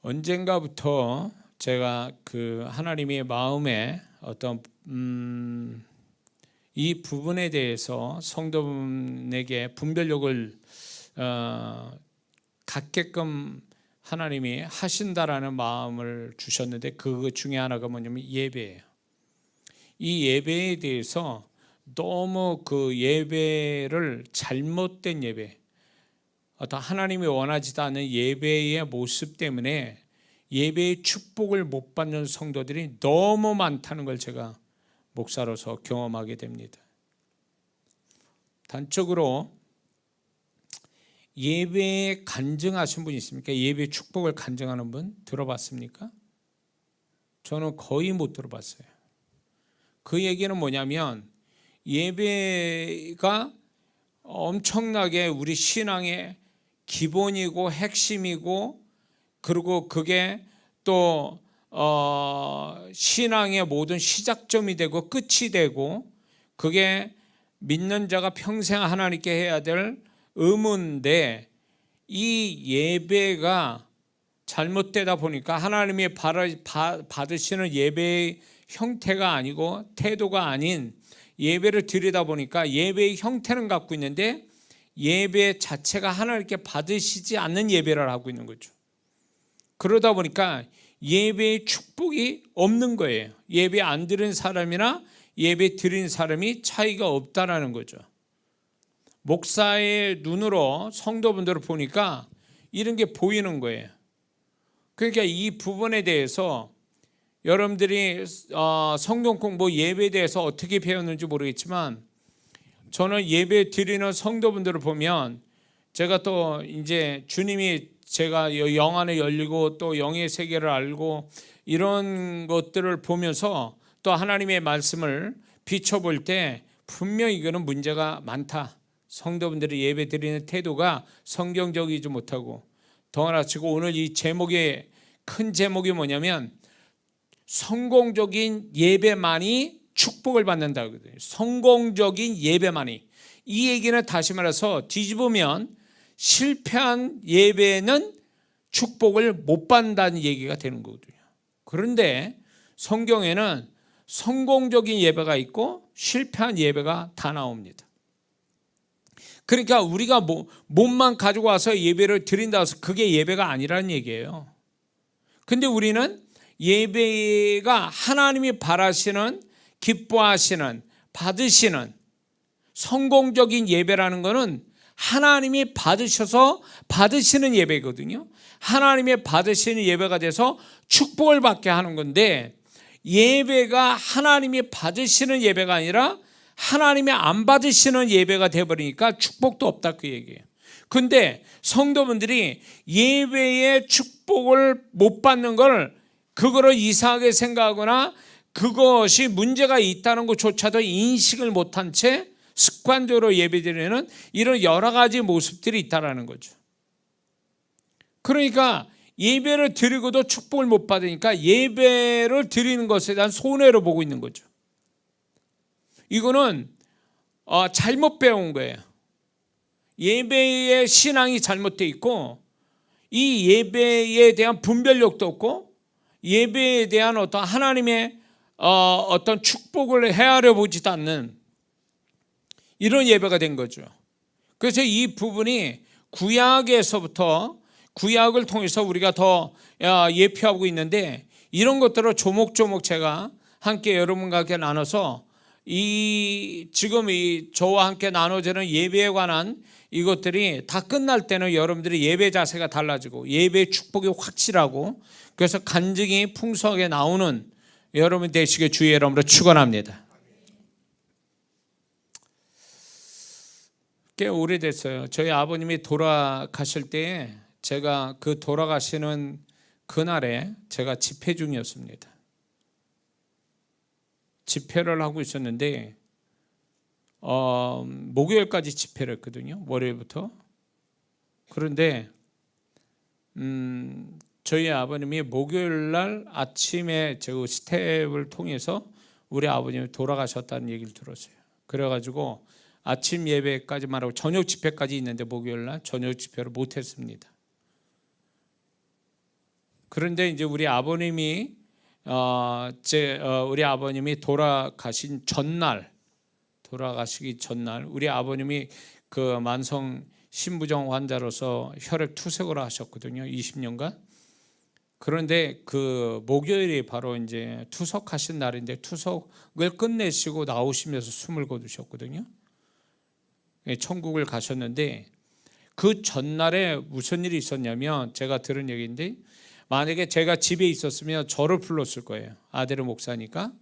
언젠가부터 제가 그 하나님의 마음에 어떤 이 부분에 대해서 성도분에게 분별력을 갖게끔 하나님이 하신다라는 마음을 주셨는데, 그 중에 하나가 뭐냐면 예배예요. 이 예배에 대해서 너무 그 예배를 잘못된 예배, 어떤 하나님이 원하지도 않는 예배의 모습 때문에 예배의 축복을 못 받는 성도들이 너무 많다는 걸 제가 목사로서 경험하게 됩니다. 단적으로 예배에 간증하신 분 있습니까? 예배 축복을 간증하는 분 들어봤습니까? 저는 거의 못 들어봤어요. 그 얘기는 뭐냐면, 예배가 엄청나게 우리 신앙의 기본이고 핵심이고, 그리고 그게 또 신앙의 모든 시작점이 되고 끝이 되고, 그게 믿는 자가 평생 하나님께 해야 될 의무인데, 이 예배가 잘못되다 보니까 하나님이 받으시는 예배의 형태가 아니고 태도가 아닌 예배를 드리다 보니까 예배의 형태는 갖고 있는데 예배 자체가 하나님께 받으시지 않는 예배를 하고 있는 거죠. 그러다 보니까 예배의 축복이 없는 거예요. 예배 안 드리는 사람이나 예배 드리는 사람이 차이가 없다라는 거죠. 목사의 눈으로 성도분들을 보니까 이런 게 보이는 거예요. 그러니까 이 부분에 대해서 여러분들이 성경 공부 예배에 대해서 어떻게 배웠는지 모르겠지만, 저는 예배 드리는 성도분들을 보면 제가 또 이제 주님이 제가 영 안에 열리고 또 영의 세계를 알고 이런 것들을 보면서 또 하나님의 말씀을 비춰볼 때 분명히 이거는 문제가 많다. 성도분들이 예배 드리는 태도가 성경적이지 못하고, 더하나 치고 오늘 이 제목의 큰 제목이 뭐냐면 성공적인 예배만이 축복을 받는다거든요. 성공적인 예배만이. 이 얘기는 다시 말해서 뒤집으면 실패한 예배는 축복을 못 받는다는 얘기가 되는 거거든요. 그런데 성경에는 성공적인 예배가 있고 실패한 예배가 다 나옵니다. 그러니까 우리가 몸만 가지고 와서 예배를 드린다 해서 그게 예배가 아니라는 얘기예요. 근데 우리는 예배가 하나님이 바라시는, 기뻐하시는, 받으시는 성공적인 예배라는 것은 하나님이 받으셔서 받으시는 예배거든요. 하나님이 받으시는 예배가 돼서 축복을 받게 하는 건데, 예배가 하나님이 받으시는 예배가 아니라 하나님이 안 받으시는 예배가 되어버리니까 축복도 없다, 그 얘기예요. 근데 성도분들이 예배의 축복을 못 받는 걸 그거를 이상하게 생각하거나 그것이 문제가 있다는 것조차도 인식을 못한 채 습관적으로 예배드리는 이런 여러 가지 모습들이 있다는 거죠. 그러니까 예배를 드리고도 축복을 못 받으니까 예배를 드리는 것에 대한 손해로 보고 있는 거죠. 이거는 잘못 배운 거예요. 예배의 신앙이 잘못되어 있고, 이 예배에 대한 분별력도 없고, 예배에 대한 어떤 하나님의 어떤 축복을 헤아려 보지도 않는 이런 예배가 된 거죠. 그래서 이 부분이 구약에서부터, 구약을 통해서 우리가 더 예표하고 있는데, 이런 것들을 조목조목 제가 함께 여러분과 함께 나눠서 지금 저와 함께 나눠지는 예배에 관한 이것들이 다 끝날 때는 여러분들이 예배 자세가 달라지고 예배의 축복이 확실하고, 그래서 간증이 풍성하게 나오는 여러분 되시길 주의 이름으로 축원합니다. 꽤 오래됐어요. 저희 아버님이 돌아가실 때 제가 그 돌아가시는 그날에 제가 집회 중이었습니다. 집회를 하고 있었는데 목요일까지 집회를 했거든요. 월요일부터. 그런데 저희 아버님이 목요일 날 아침에 저 스텝을 통해서 우리 아버님이 돌아가셨다는 얘기를 들었어요. 그래가지고 아침 예배까지만 하고 저녁 집회까지 있는데 목요일 날 저녁 집회를 못했습니다. 그런데 이제 우리 아버님이 우리 아버님이 돌아가시기 전날 우리 아버님이 그 만성 신부종 환자로서 혈액 투석을 하셨거든요. 20년간. 그런데 그 목요일이 바로 이제 투석하신 날인데 투석을 끝내시고 나오시면서 숨을 거두셨거든요. 천국을 가셨는데 그 전날에 무슨 일이 있었냐면 제가 들은 얘기인데 만약에 제가 집에 있었으면 저를 불렀을 거예요. 아들은 목사니까.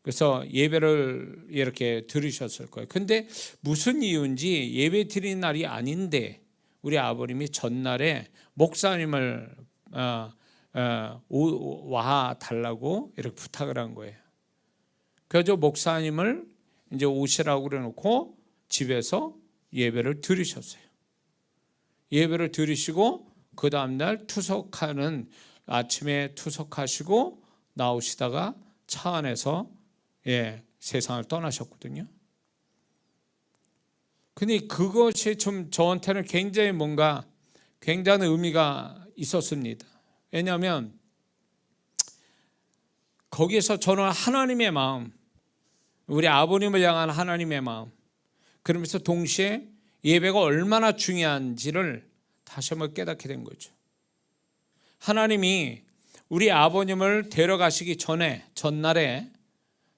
그래서 예배를 이렇게 들으셨을 거예요. 근데 무슨 이유인지 예배 드리는 날이 아닌데 우리 아버님이 전날에 목사님을 와 달라고 이렇게 부탁을 한 거예요. 그래서 목사님을 이제 오시라고 그래놓고 집에서 예배를 들으셨어요. 예배를 들으시고 그 다음날 아침에 투석하시고 나오시다가 차 안에서 세상을 떠나셨거든요. 근데 그것이 좀 저한테는 굉장히 의미가 있었습니다. 왜냐하면 거기에서 저는 하나님의 마음, 우리 아버님을 향한 하나님의 마음, 그러면서 동시에 예배가 얼마나 중요한지를 다시 한번 깨닫게 된 거죠. 하나님이 우리 아버님을 데려가시기 전날에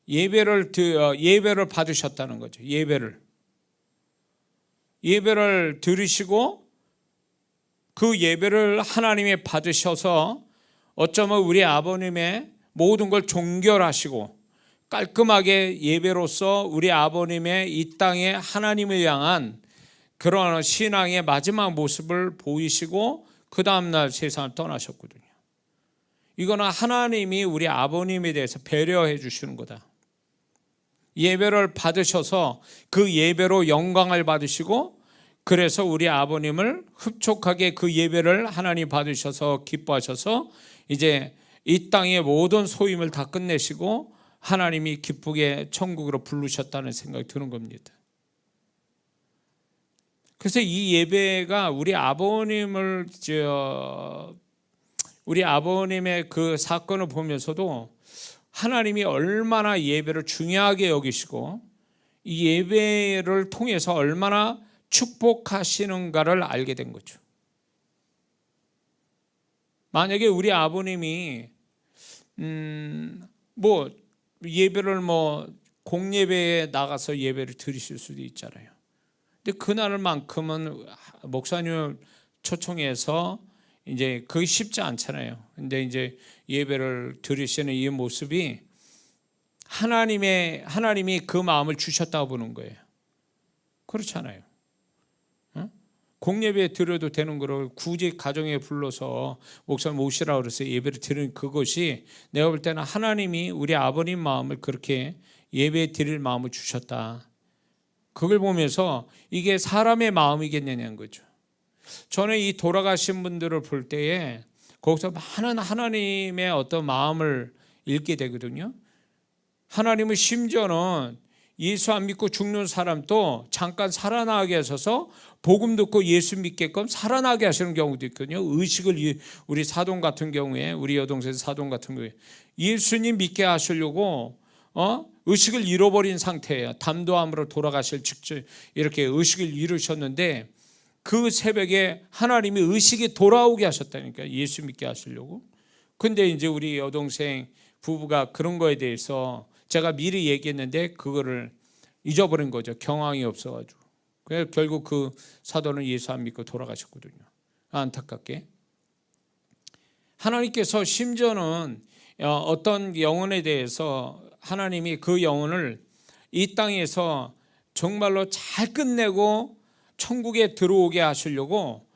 예배를 받으셨다는 거죠. 예배를 들으시고 그 예배를 하나님이 받으셔서 어쩌면 우리 아버님의 모든 걸 종결하시고 깔끔하게 예배로서 우리 아버님의 이 땅에 하나님을 향한 그런 신앙의 마지막 모습을 보이시고 그 다음날 세상을 떠나셨거든요. 이거는 하나님이 우리 아버님에 대해서 배려해 주시는 거다. 예배를 받으셔서 그 예배로 영광을 받으시고 그래서 우리 아버님을 흡족하게 그 예배를 하나님 받으셔서 기뻐하셔서 이제 이 땅의 모든 소임을 다 끝내시고 하나님이 기쁘게 천국으로 부르셨다는 생각이 드는 겁니다. 그래서 이 예배가 우리 아버님의 그 사건을 보면서도 하나님이 얼마나 예배를 중요하게 여기시고 이 예배를 통해서 얼마나 축복하시는가를 알게 된 거죠. 만약에 우리 아버님이 예배를 공예배에 나가서 예배를 드리실 수도 있잖아요. 근데 그날만큼은 목사님을 초청해서 이제 그게 쉽지 않잖아요. 근데 이제 예배를 드리시는 이 모습이 하나님이 그 마음을 주셨다고 보는 거예요. 그렇잖아요. 공예배에 드려도 되는 거를 굳이 가정에 불러서 목사님 모시라고 그래서 예배를 드리는 그것이 내가 볼 때는 하나님이 우리 아버님 마음을 그렇게 예배 드릴 마음을 주셨다. 그걸 보면서 이게 사람의 마음이겠느냐는 거죠. 저는 이 돌아가신 분들을 볼 때에 거기서 많은 하나님의 어떤 마음을 읽게 되거든요. 하나님은 심지어는 예수 안 믿고 죽는 사람도 잠깐 살아나게 하셔서 복음 듣고 예수 믿게끔 살아나게 하시는 경우도 있거든요. 우리 사돈 같은 경우에, 우리 여동생 사돈 같은 경우에 예수님 믿게 하시려고 의식을 잃어버린 상태예요. 담도함으로 돌아가실 직전 이렇게 의식을 잃으셨는데 그 새벽에 하나님이 의식이 돌아오게 하셨다니까, 예수 믿게 하시려고. 근데 이제 우리 여동생 부부가 그런 거에 대해서 제가 미리 얘기했는데 그거를 잊어버린 거죠. 경황이 없어가지고. 그래서 결국 그 사도는 예수 안 믿고 돌아가셨거든요. 안타깝게. 하나님께서 심지어는 어떤 영혼에 대해서 하나님이 그 영혼을 이 땅에서 정말로 잘 끝내고 천국에 들어오게 하시려고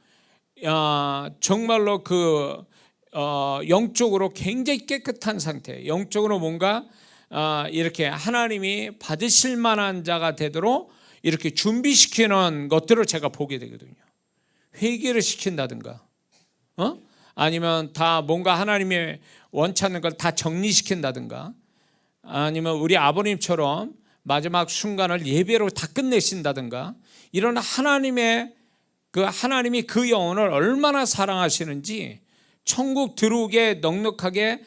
정말로 영적으로 굉장히 깨끗한 상태, 영적으로 뭔가 이렇게 하나님이 받으실 만한 자가 되도록 이렇게 준비시키는 것들을 제가 보게 되거든요. 회개를 시킨다든가, 아니면 다 뭔가 하나님의 원치 않는 걸 다 정리시킨다든가, 아니면 우리 아버님처럼 마지막 순간을 예배로 다 끝내신다든가, 이런 하나님이 그 영혼을 얼마나 사랑하시는지 천국 들어오게 넉넉하게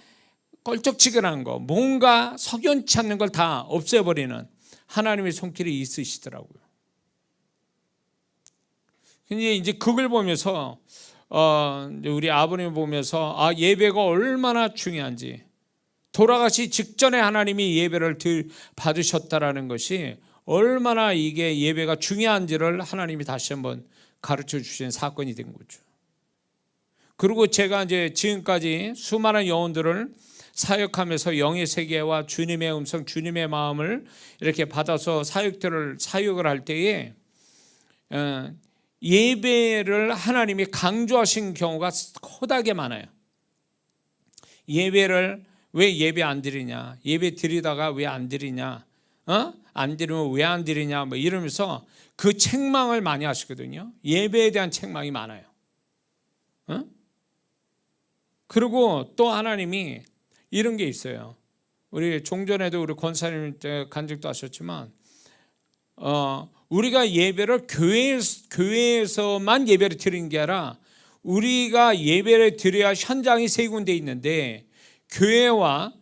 껄쩍지근한 거, 뭔가 석연치 않는 걸 다 없애버리는 하나님의 손길이 있으시더라고요. 근데 이제 그걸 보면서 우리 아버님을 보면서 예배가 얼마나 중요한지, 돌아가시 직전에 하나님이 예배를 받으셨다라는 것이 얼마나 이게 예배가 중요한지를 하나님이 다시 한번 가르쳐 주신 사건이 된 거죠. 그리고 제가 이제 지금까지 수많은 영혼들을 사역하면서 영의 세계와 주님의 음성, 주님의 마음을 이렇게 받아서 사역을 할 때에 예배를 하나님이 강조하신 경우가 커다게 많아요. 예배를 왜 예배 안 드리냐, 예배 드리다가 왜 안 드리냐, 안 드리면 왜 안 드리냐, 뭐 이러면서 그 책망을 많이 하시거든요. 예배에 대한 책망이 많아요. 그리고 또 하나님이 이런 게 있어요. 우리 종전에도 우리 권사님 때 간증도 하셨지만 우리가 예배를 교회에서만 예배를 드리는 게 아니라 우리가 예배를 드려야 현장이 세 군데 있는데 교회와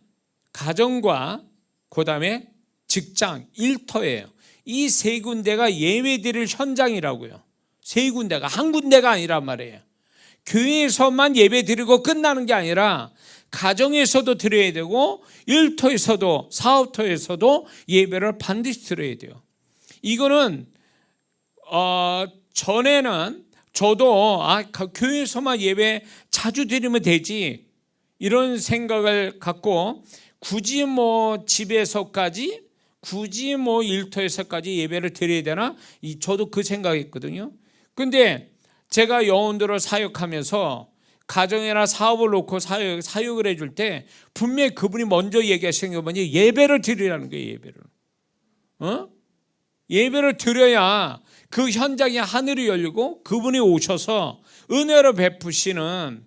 가정과 그다음에 직장, 일터예요. 이 세 군데가 예배 드릴 현장이라고요. 세 군데가, 한 군데가 아니란 말이에요. 교회에서만 예배 드리고 끝나는 게 아니라 가정에서도 드려야 되고 일터에서도, 사업터에서도 예배를 반드시 드려야 돼요. 이거는 전에는 저도 교회에서만 예배 자주 드리면 되지 이런 생각을 갖고 굳이 뭐 집에서까지, 굳이 뭐 일터에서까지 예배를 드려야 되나, 저도 그 생각했거든요. 근데 제가 영혼들을 사역하면서 가정이나 사업을 놓고 사역을 해줄 때 분명히 그분이 먼저 얘기하시는 게 뭐냐, 예배를 드리라는 거예요. 예배를. 예배를 드려야 그 현장에 하늘이 열리고 그분이 오셔서 은혜를 베푸시는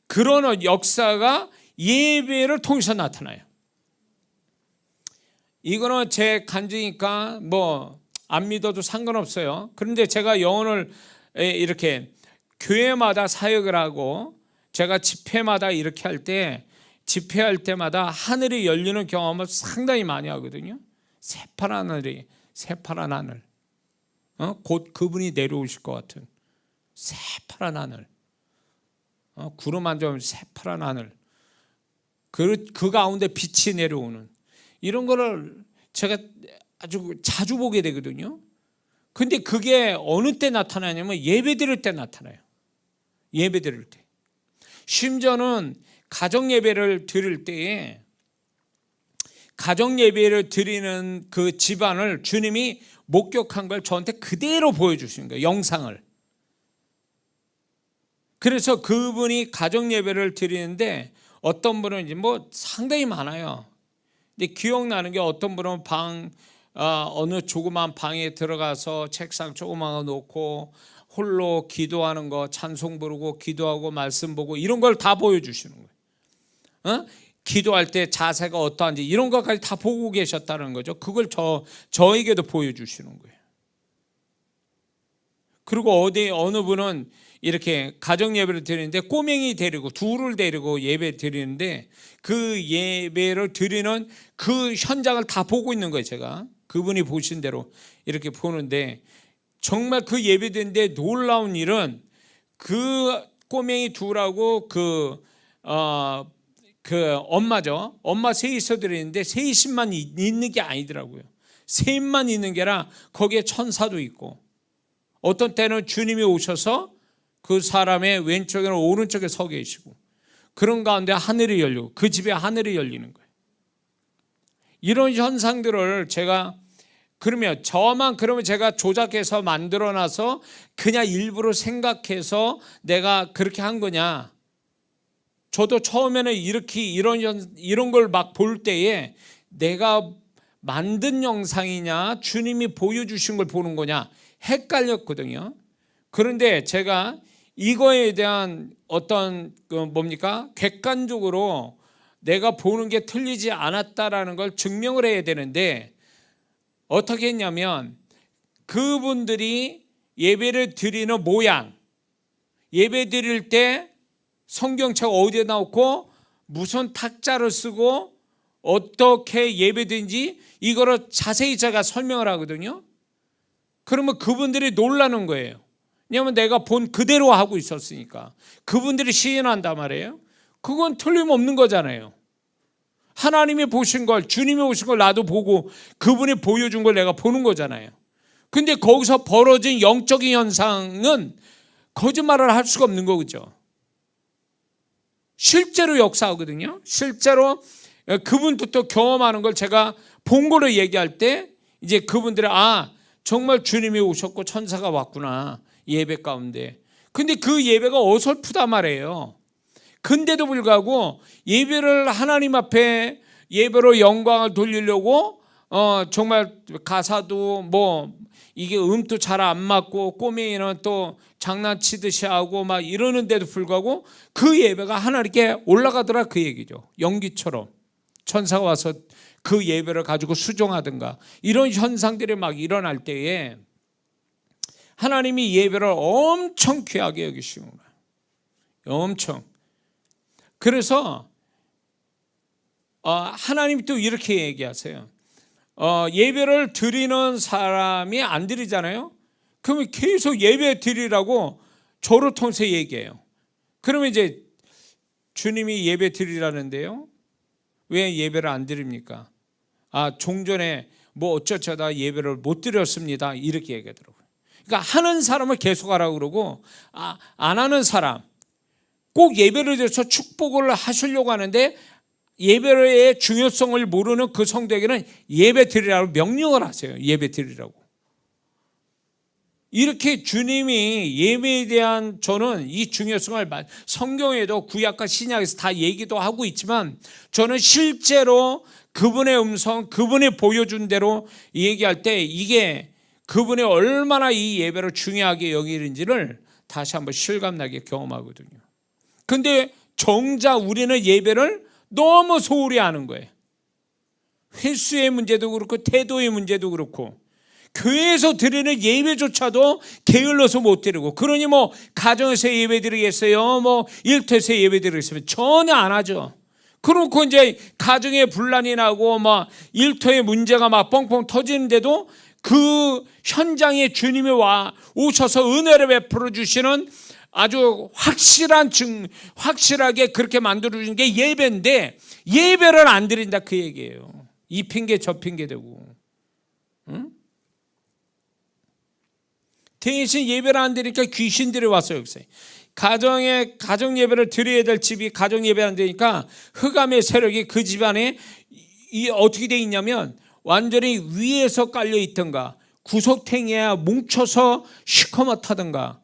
그런 역사가 예배를 통해서 나타나요. 이거는 제 간증이니까 뭐 안 믿어도 상관없어요. 그런데 제가 영혼을 이렇게 교회마다 사역을 하고 제가 집회마다 이렇게 할 때, 집회할 때마다 하늘이 열리는 경험을 상당히 많이 하거든요. 새파란 하늘, 곧 그분이 내려오실 것 같은 새파란 하늘, 구름 한 점 새파란 하늘, 그 가운데 빛이 내려오는 이런 거를 제가 아주 자주 보게 되거든요. 근데 그게 어느 때 나타나냐면 예배 드릴 때 나타나요. 예배 드릴 때. 심지어는 가정 예배를 드릴 때에, 가정 예배를 드리는 그 집안을 주님이 목격한 걸 저한테 그대로 보여주시는 거예요. 영상을. 그래서 그분이 가정 예배를 드리는데 어떤 분은 이제 뭐 상당히 많아요. 근데 기억나는 게 어떤 분은 어느 조그만 방에 들어가서 책상 조그만 거 놓고 홀로 기도하는 거, 찬송 부르고 기도하고 말씀 보고 이런 걸 다 보여주시는 거예요. 기도할 때 자세가 어떠한지 이런 것까지 다 보고 계셨다는 거죠. 그걸 저에게도 보여주시는 거예요. 그리고 어느 분은 이렇게 가정 예배를 드리는데 꼬맹이 데리고, 둘을 데리고 예배 드리는데 그 예배를 드리는 그 현장을 다 보고 있는 거예요. 제가 그분이 보신 대로 이렇게 보는데, 정말 그 예배 드리는데 놀라운 일은 그 꼬맹이 둘하고 그 엄마죠. 엄마 셋이서 드리는데 셋만 있는 게 아니더라고요. 셋만 있는 게 아니라 거기에 천사도 있고, 어떤 때는 주님이 오셔서 그 사람의 왼쪽이나 오른쪽에 서 계시고, 그런 가운데 하늘이 열리고 그 집에 하늘이 열리는 거예요. 이런 현상들을 제가 그러면 제가 조작해서 만들어놔서 그냥 일부러 생각해서 내가 그렇게 한 거냐? 저도 처음에는 이런 걸 막 볼 때에 내가 만든 영상이냐 주님이 보여주신 걸 보는 거냐 헷갈렸거든요. 그런데 제가 이거에 대한 어떤 객관적으로 내가 보는 게 틀리지 않았다라는 걸 증명을 해야 되는데, 어떻게 했냐면 그분들이 예배를 드리는 모양, 예배 드릴 때 성경책 어디에 나오고 무슨 탁자를 쓰고 어떻게 예배든지 이거를 자세히 제가 설명을 하거든요. 그러면 그분들이 놀라는 거예요. 왜냐하면 내가 본 그대로 하고 있었으니까. 그분들이 시인한단 말이에요. 그건 틀림없는 거잖아요. 하나님이 보신 걸, 주님이 보신 걸 나도 보고 그분이 보여준 걸 내가 보는 거잖아요. 근데 거기서 벌어진 영적인 현상은 거짓말을 할 수가 없는 거죠. 실제로 역사하거든요. 실제로 그분도 또 경험하는 걸 제가 본 거로 얘기할 때 이제 그분들이 정말 주님이 오셨고 천사가 왔구나, 예배 가운데. 근데 그 예배가 어설프단 말이에요. 근데도 불구하고 예배를 하나님 앞에 예배로 영광을 돌리려고 정말 가사도 이게 음도 잘 안 맞고 꼬맹이는 또 장난치듯이 하고 막 이러는데도 불구하고 그 예배가 하나님께 올라가더라, 그 얘기죠. 연기처럼 천사가 와서 그 예배를 가지고 수종하든가 이런 현상들이 막 일어날 때에 하나님이 예배를 엄청 귀하게 여기시는 거예요. 엄청. 그래서 하나님이 또 이렇게 얘기하세요. 예배를 드리는 사람이 안 드리잖아요. 그러면 계속 예배 드리라고 저를 통해서 얘기해요. 그러면 이제 주님이 예배 드리라는데요, 왜 예배를 안 드립니까? 종전에 어쩌다 예배를 못 드렸습니다, 이렇게 얘기하더라고요. 그러니까 하는 사람을 계속 하라고 그러고 안 하는 사람, 꼭 예배를 드려서 축복을 하시려고 하는데 예배의 중요성을 모르는 그 성도에게는 예배 드리라고 명령을 하세요. 예배 드리라고. 이렇게 주님이 예배에 대한, 저는 이 중요성을 성경에도 구약과 신약에서 다 얘기도 하고 있지만 저는 실제로 그분의 음성, 그분이 보여준 대로 얘기할 때 이게 그분이 얼마나 이 예배를 중요하게 여기는지를 다시 한번 실감나게 경험하거든요. 근데 정작 우리는 예배를 너무 소홀히 하는 거예요. 횟수의 문제도 그렇고 태도의 문제도 그렇고 교회에서 드리는 예배조차도 게을러서 못 드리고, 그러니 가정에서 예배 드리겠어요, 일터에서 예배 드리겠어요, 전혀 안 하죠. 그렇고 이제 가정에 분란이 나고 일터에 문제가 뻥뻥 터지는데도 그 현장에 주님이 오셔서 은혜를 베풀어 주시는 아주 확실하게 그렇게 만들어주는 게 예배인데 예배를 안 드린다, 그 얘기예요. 이 핑계 저 핑계 대고. 응? 대신 예배를 안 드리니까 귀신들이 와서 여기서 가정 예배를 드려야 될 집이 가정 예배 안 되니까 흑암의 세력이 그 집안에 어떻게 돼 있냐면 완전히 위에서 깔려 있던가 구석탱이에 뭉쳐서 시커멓다던가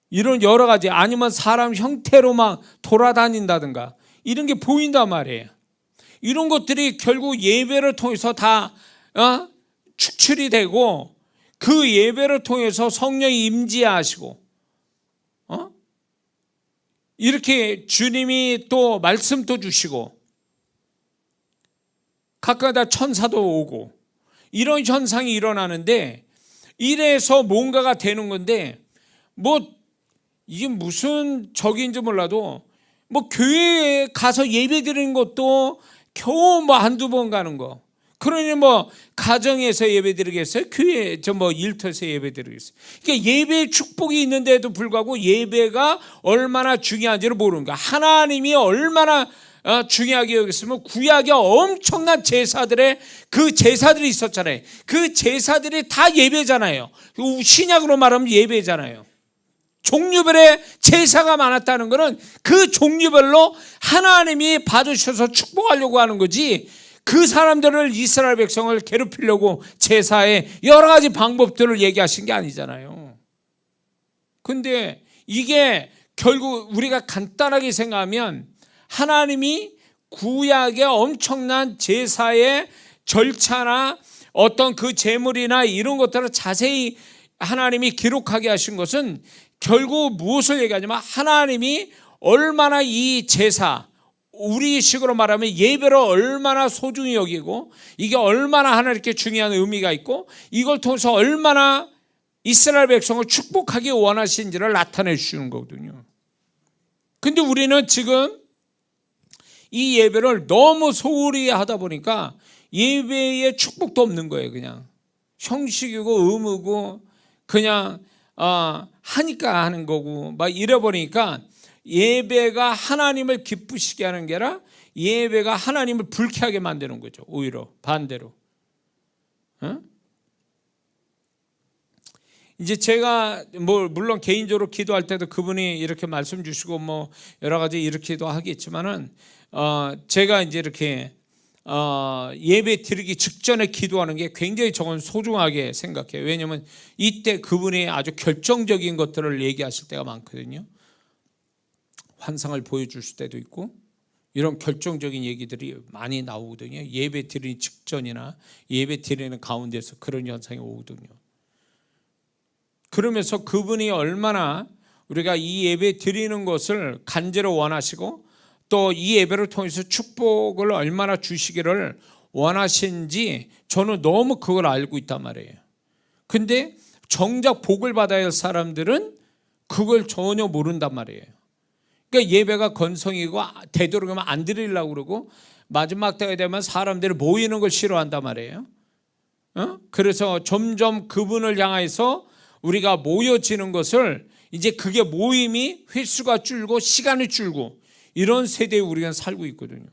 이런 여러 가지, 아니면 사람 형태로 막 돌아다닌다든가 이런 게 보인단 말이에요. 이런 것들이 결국 예배를 통해서 다 축출이 되고 그 예배를 통해서 성령이 임재하시고 이렇게 주님이 또 말씀도 주시고 가까이다 천사도 오고 이런 현상이 일어나는데, 이래서 뭔가가 되는 건데 이게 무슨 적인지 몰라도 교회에 가서 예배 드리는 것도 겨우 한두 번 가는 거. 그러니 가정에서 예배 드리겠어요? 교회 일터에서 예배 드리겠어요? 그러니까 예배의 축복이 있는데도 불구하고 예배가 얼마나 중요한지를 모르는 거야. 하나님이 얼마나 중요하게 여겼으면 구약에 엄청난 제사들의 그 제사들이 있었잖아요. 그 제사들이 다 예배잖아요. 신약으로 말하면 예배잖아요. 종류별의 제사가 많았다는 것은 그 종류별로 하나님이 받으셔서 축복하려고 하는 거지, 그 사람들을, 이스라엘 백성을 괴롭히려고 제사의 여러 가지 방법들을 얘기하신 게 아니잖아요. 근데 이게 결국 우리가 간단하게 생각하면 하나님이 구약의 엄청난 제사의 절차나 어떤 그 제물이나 이런 것들을 자세히 하나님이 기록하게 하신 것은 결국 무엇을 얘기하냐면 하나님이 얼마나 이 제사, 우리 식으로 말하면 예배를 얼마나 소중히 여기고 이게 얼마나 하나님께 중요한 의미가 있고 이걸 통해서 얼마나 이스라엘 백성을 축복하기 원하신지를 나타내 주시는 거거든요. 근데 우리는 지금 이 예배를 너무 소홀히 하다 보니까 예배에 축복도 없는 거예요. 그냥 형식이고 의무고 그냥 하니까 하는 거고 막 이래버리니까 예배가 하나님을 기쁘시게 하는 게 아니라 예배가 하나님을 불쾌하게 만드는 거죠. 오히려 반대로. 이제 제가 물론 개인적으로 기도할 때도 그분이 이렇게 말씀 주시고 뭐 여러 가지 이렇게도 하겠지만은 제가 이제 이렇게 예배 드리기 직전에 기도하는 게 굉장히 저는 소중하게 생각해요. 왜냐하면 이때 그분이 아주 결정적인 것들을 얘기하실 때가 많거든요. 환상을 보여주실 때도 있고 이런 결정적인 얘기들이 많이 나오거든요. 예배 드리는 직전이나 예배 드리는 가운데서 그런 현상이 오거든요. 그러면서 그분이 얼마나 우리가 이 예배 드리는 것을 간절히 원하시고 또 이 예배를 통해서 축복을 얼마나 주시기를 원하신지 저는 너무 그걸 알고 있단 말이에요. 근데 정작 복을 받아야 할 사람들은 그걸 전혀 모른단 말이에요. 그러니까 예배가 건성이고 되도록이면 안 드리려고 그러고 마지막 때가 되면 사람들이 모이는 걸 싫어한단 말이에요. 그래서 점점 그분을 향해서 우리가 모여지는 것을 이제 그게 모임이 횟수가 줄고 시간이 줄고 이런 세대에 우리가 살고 있거든요.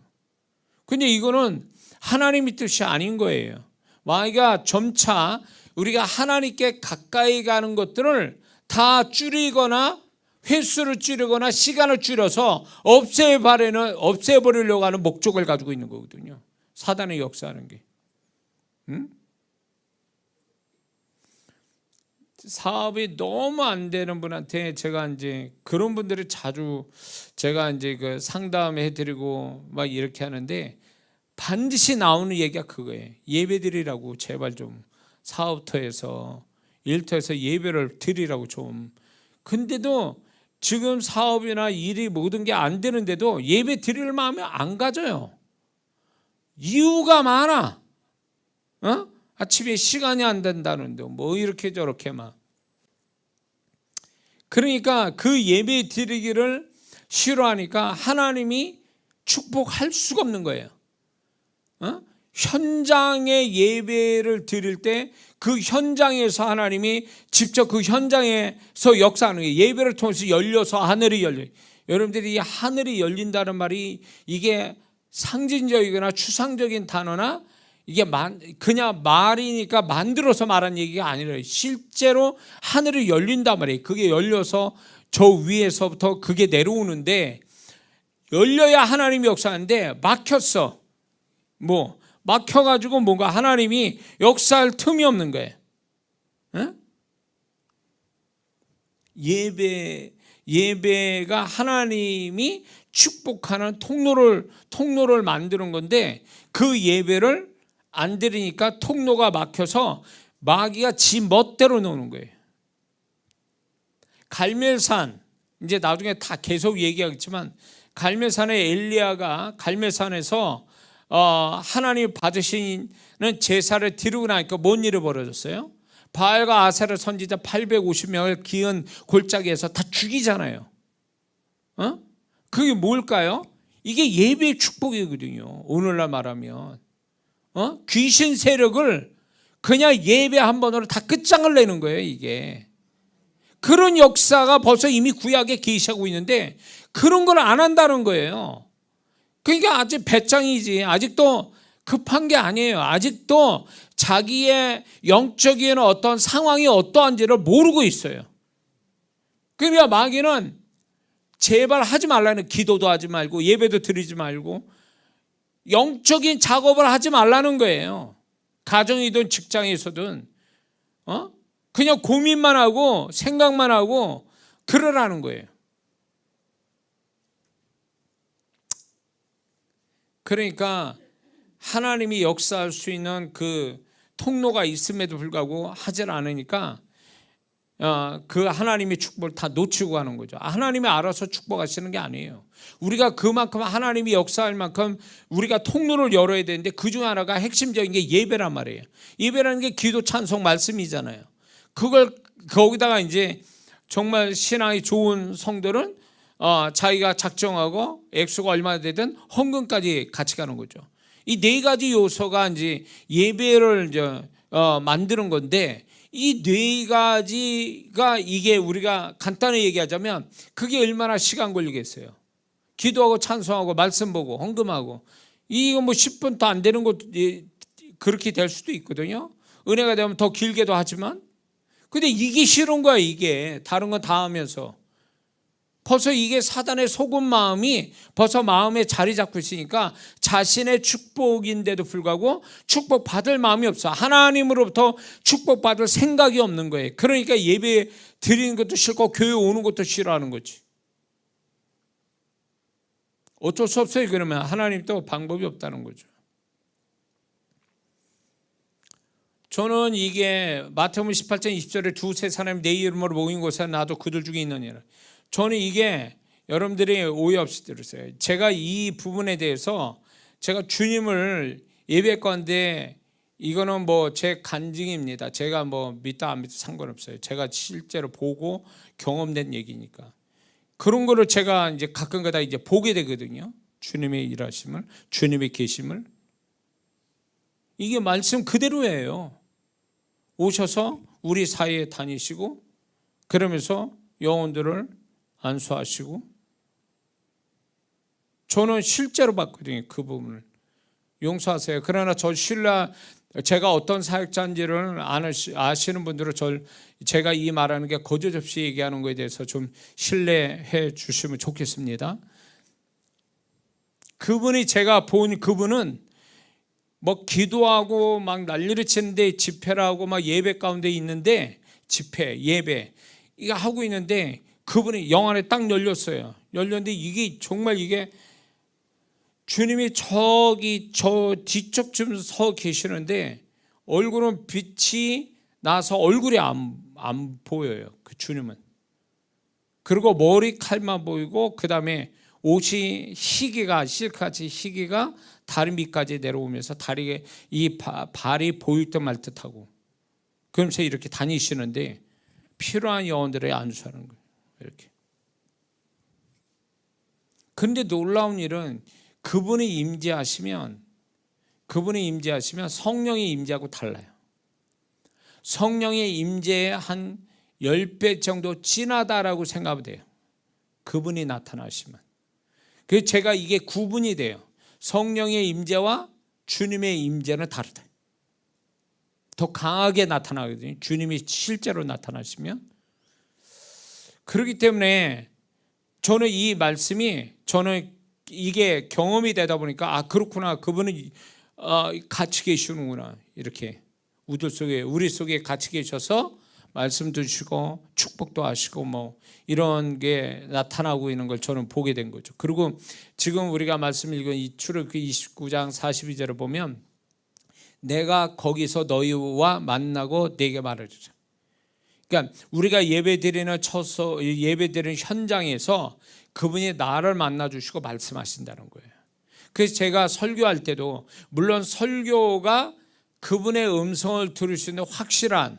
근데 이거는 하나님의 뜻이 아닌 거예요. 우리가 점차 우리가 하나님께 가까이 가는 것들을 다 줄이거나 횟수를 줄이거나 시간을 줄여서 없애버리려고 하는 목적을 가지고 있는 거거든요. 사단의 역사하는 게. 사업이 너무 안 되는 분한테 제가 이제 그런 분들이 자주 제가 이제 그 상담해 드리고 막 이렇게 하는데 반드시 나오는 얘기가 그거예요. 예배 드리라고 제발 좀 사업터에서 일터에서 예배를 드리라고 좀. 근데도 지금 사업이나 일이 모든 게 안 되는데도 예배 드릴 마음이 안 가져요. 이유가 많아. 아침에 시간이 안 된다는데 뭐 이렇게 저렇게 막. 그러니까 그 예배 드리기를 싫어하니까 하나님이 축복할 수가 없는 거예요. 현장의 예배를 드릴 때 그 현장에서 하나님이 직접 그 현장에서 역사하는 거예요. 예배를 통해서 열려서 하늘이 열려요. 여러분들이 이 하늘이 열린다는 말이 이게 상징적이거나 추상적인 단어나 이게 그냥 말이니까 만들어서 말한 얘기가 아니라 실제로 하늘이 열린단 말이에요. 그게 열려서 저 위에서부터 그게 내려오는데 열려야 하나님이 역사하는데 막혔어. 막혀가지고 뭔가 하나님이 역사할 틈이 없는 거예요. 예배가 하나님이 축복하는 통로를 만드는 건데 그 예배를 안 드리니까 통로가 막혀서 마귀가 지 멋대로 노는 거예요. 갈멜산 이제 나중에 다 계속 얘기하겠지만 갈멜산의 엘리야가 갈멜산에서 하나님 받으시는 제사를 드리고 나니까 뭔 일이 벌어졌어요? 바알과 아세라 선지자 850명을 기은 골짜기에서 다 죽이잖아요. 그게 뭘까요? 이게 예배의 축복이거든요. 오늘날 말하면 귀신 세력을 그냥 예배 한 번으로 다 끝장을 내는 거예요. 이게 그런 역사가 벌써 이미 구약에 계시하고 있는데 그런 걸 안 한다는 거예요. 그러니까 아직 배짱이지. 아직도 급한 게 아니에요. 아직도 자기의 영적인 어떤 상황이 어떠한지를 모르고 있어요. 그러니까 마귀는 제발 하지 말라는, 기도도 하지 말고 예배도 드리지 말고 영적인 작업을 하지 말라는 거예요. 가정이든 직장에서든 그냥 고민만 하고 생각만 하고 그러라는 거예요. 그러니까 하나님이 역사할 수 있는 그 통로가 있음에도 불구하고 하질 않으니까 그 하나님의 축복을 다 놓치고 가는 거죠. 하나님이 알아서 축복하시는 게 아니에요. 우리가 그만큼 하나님이 역사할 만큼 우리가 통로를 열어야 되는데 그중 하나가 핵심적인 게 예배란 말이에요. 예배라는 게 기도 찬송 말씀이잖아요. 그걸 거기다가 이제 정말 신앙이 좋은 성들은 자기가 작정하고 액수가 얼마나 되든 헌금까지 같이 가는 거죠. 이 네 가지 요소가 이제 예배를 이제 만드는 건데, 이 네 가지가 이게 우리가 간단히 얘기하자면 그게 얼마나 시간 걸리겠어요. 기도하고 찬송하고 말씀 보고 헌금하고, 이거 뭐 10분도 안 되는 것도 그렇게 될 수도 있거든요. 은혜가 되면 더 길게도 하지만, 근데 이게 싫은 거야. 이게 다른 건 다 하면서 벌써 이게 사단의 속은 마음이 벌써 마음에 자리 잡고 있으니까 자신의 축복인데도 불구하고 축복받을 마음이 없어. 하나님으로부터 축복받을 생각이 없는 거예요. 그러니까 예배 드리는 것도 싫고 교회 오는 것도 싫어하는 거지. 어쩔 수 없어요. 그러면 하나님도 방법이 없다는 거죠. 저는 이게 마태복음 18장 20절에 두세 사람이 내 이름으로 모인 곳에 나도 그들 중에 있느니라. 저는 이게 여러분들이 오해 없이 들으세요. 제가 이 부분에 대해서 제가 주님을 예배할 건데, 이거는 뭐 제 간증입니다. 제가 뭐 믿다 안 믿다 상관없어요. 제가 실제로 보고 경험된 얘기니까. 그런 거를 제가 이제 가끔가다 이제 보게 되거든요. 주님의 일하심을, 주님의 계심을. 이게 말씀 그대로예요. 오셔서 우리 사이에 다니시고, 그러면서 영혼들을 안수하시고, 저는 실제로 봤거든요. 그 부분을. 용서하세요. 그러나 제가 어떤 사역자인지를 아시는 분들은 제가 이 말하는 게 거짓 없이 얘기하는 거에 대해서 좀 신뢰해 주시면 좋겠습니다. 그분이, 제가 본 그분은 뭐 기도하고 막 난리를 치는데, 집회를 하고 막 예배 가운데 있는데, 집회, 예배 이거 하고 있는데 그분이 영 안에 딱 열렸어요. 열렸는데 이게 정말 이게 주님이 저 뒤쪽쯤 서 계시는데 얼굴은 빛이 나서 얼굴이 안 보여요. 그 주님은. 그리고 머리칼만 보이고, 그 다음에 옷이 희기가, 실크같이 희기가 다리 밑까지 내려오면서 다리에 이 발이 보일 듯 말 듯하고, 그러면서 이렇게 다니시는데 필요한 영혼들에 안수하는 거예요. 이렇게. 그런데 놀라운 일은 그분이 임재하시면 성령이 임재하고 달라요. 성령의 임재에 한 10배 정도 진하다라고 생각하면 돼요. 그분이 나타나시면. 그래서 제가 이게 구분이 돼요. 성령의 임재와 주님의 임재는 다르다. 더 강하게 나타나거든요. 주님이 실제로 나타나시면. 그렇기 때문에 저는 이 말씀이, 저는 이게 경험이 되다 보니까, 아 그렇구나, 그분은 같이 계시는구나. 이렇게 우리 속에 같이 계셔서 말씀도 주시고 축복도 하시고 뭐 이런 게 나타나고 있는 걸 저는 보게 된 거죠. 그리고 지금 우리가 말씀 읽은 이 출애굽기 29장 42절을 보면, 내가 거기서 너희와 만나고 네게 말하리라. 그러니까 우리가 예배드리는 현장에서 그분이 나를 만나 주시고 말씀하신다는 거예요. 그래서 제가 설교할 때도, 물론 설교가 그분의 음성을 들을 수 있는 확실한,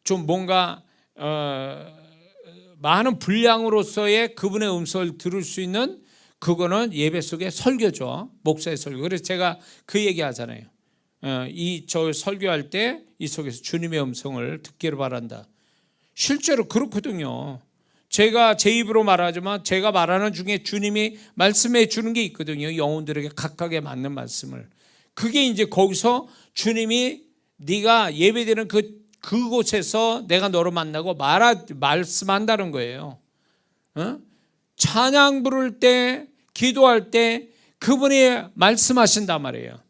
좀 뭔가 많은 분량으로서의 그분의 음성을 들을 수 있는, 그거는 예배 속의 설교죠. 목사의 설교. 그래서 제가 그 얘기 하잖아요. 저 설교할 때 이 속에서 주님의 음성을 듣기를 바란다. 실제로 그렇거든요. 제가 제 입으로 말하지만 제가 말하는 중에 주님이 말씀해 주는 게 있거든요. 영혼들에게 각각에 맞는 말씀을. 그게 이제 거기서 주님이 네가 예배드리는 그곳에서 내가 너를 만나고 말씀한다는 거예요. 찬양 부를 때, 기도할 때 그분이 말씀하신단 말이에요.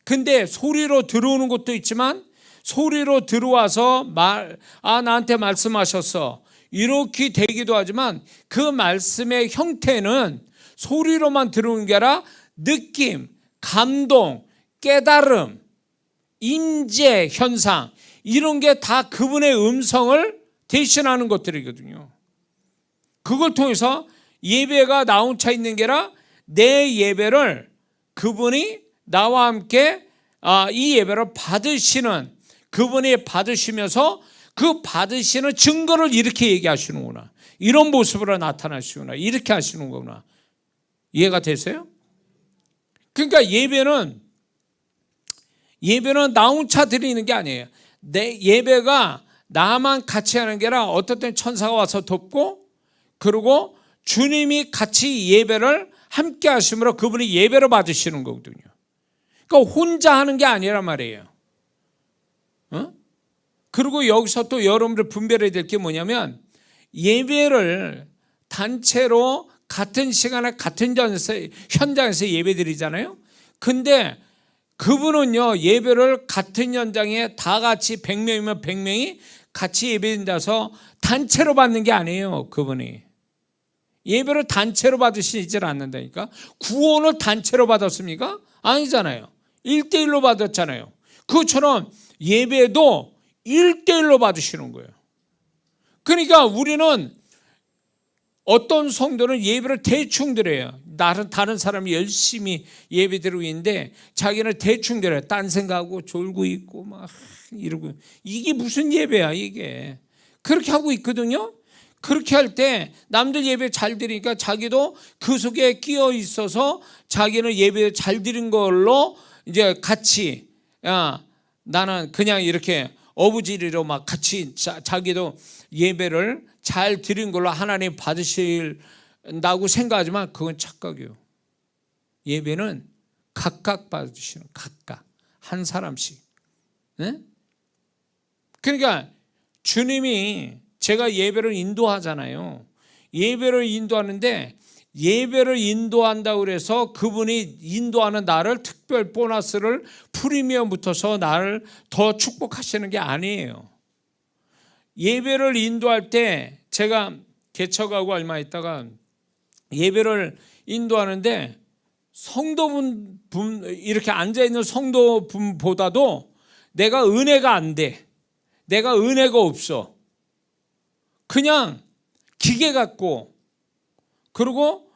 근데 소리로 들어오는 것도 있지만, 소리로 들어와서 나한테 말씀하셨어, 이렇게 되기도 하지만, 그 말씀의 형태는 소리로만 들어오는 게 아니라 느낌, 감동, 깨달음, 임재 현상, 이런 게 다 그분의 음성을 대신하는 것들이거든요. 그걸 통해서 예배가 나 혼자 있는 게 아니라 내 예배를 그분이 나와 함께 이 예배를 받으시는, 그분이 받으시면서 그 받으시는 증거를 이렇게 얘기하시는구나. 이런 모습으로 나타나시구나. 이렇게 하시는 거구나. 이해가 되세요? 그러니까 예배는 나 혼자 드리는 게 아니에요. 내 예배가 나만 같이 하는 게 아니라 어떨 땐 천사가 와서 돕고, 그리고 주님이 같이 예배를 함께 하심으로 그분이 예배를 받으시는 거거든요. 그러니까 혼자 하는 게 아니란 말이에요. 그리고 여기서 또 여러분들 분별해야 될 게 뭐냐면, 예배를 단체로 같은 시간에 같은 현장에서 예배 드리잖아요. 근데 그분은요, 예배를 같은 현장에 다 같이 100명이면 100명이 같이 예배 드린다서 단체로 받는 게 아니에요. 그분이 예배를 단체로 받으시질 않는다니까. 구원을 단체로 받았습니까? 아니잖아요. 1대1로 받았잖아요. 그것처럼 예배도 1대1로 받으시는 거예요. 그러니까 우리는 어떤 성도는 예배를 대충 드려요. 다른 사람이 열심히 예배 드리고 있는데 자기는 대충 드려요. 딴 생각하고 졸고 있고 막 이러고. 이게 무슨 예배야 이게. 그렇게 하고 있거든요. 그렇게 할 때 남들 예배 잘 드리니까 자기도 그 속에 끼어 있어서 자기는 예배 잘 드린 걸로 이제 같이, 나는 그냥 이렇게 어부지리로 막 같이 자기도 예배를 잘 드린 걸로 하나님 받으신다고 생각하지만 그건 착각이에요. 예배는 각각 받으시는, 각각 한 사람씩. 네? 그러니까 주님이, 제가 예배를 인도하잖아요. 예배를 인도하는데 예배를 인도한다고 해서 그분이 인도하는 나를 특별 보너스를 프리미엄 붙어서 나를 더 축복하시는 게 아니에요. 예배를 인도할 때 제가 개척하고 얼마 있다가 예배를 인도하는데 성도분 이렇게 앉아있는 성도분보다도 내가 은혜가 안 돼. 내가 은혜가 없어. 그냥 기계 같고, 그리고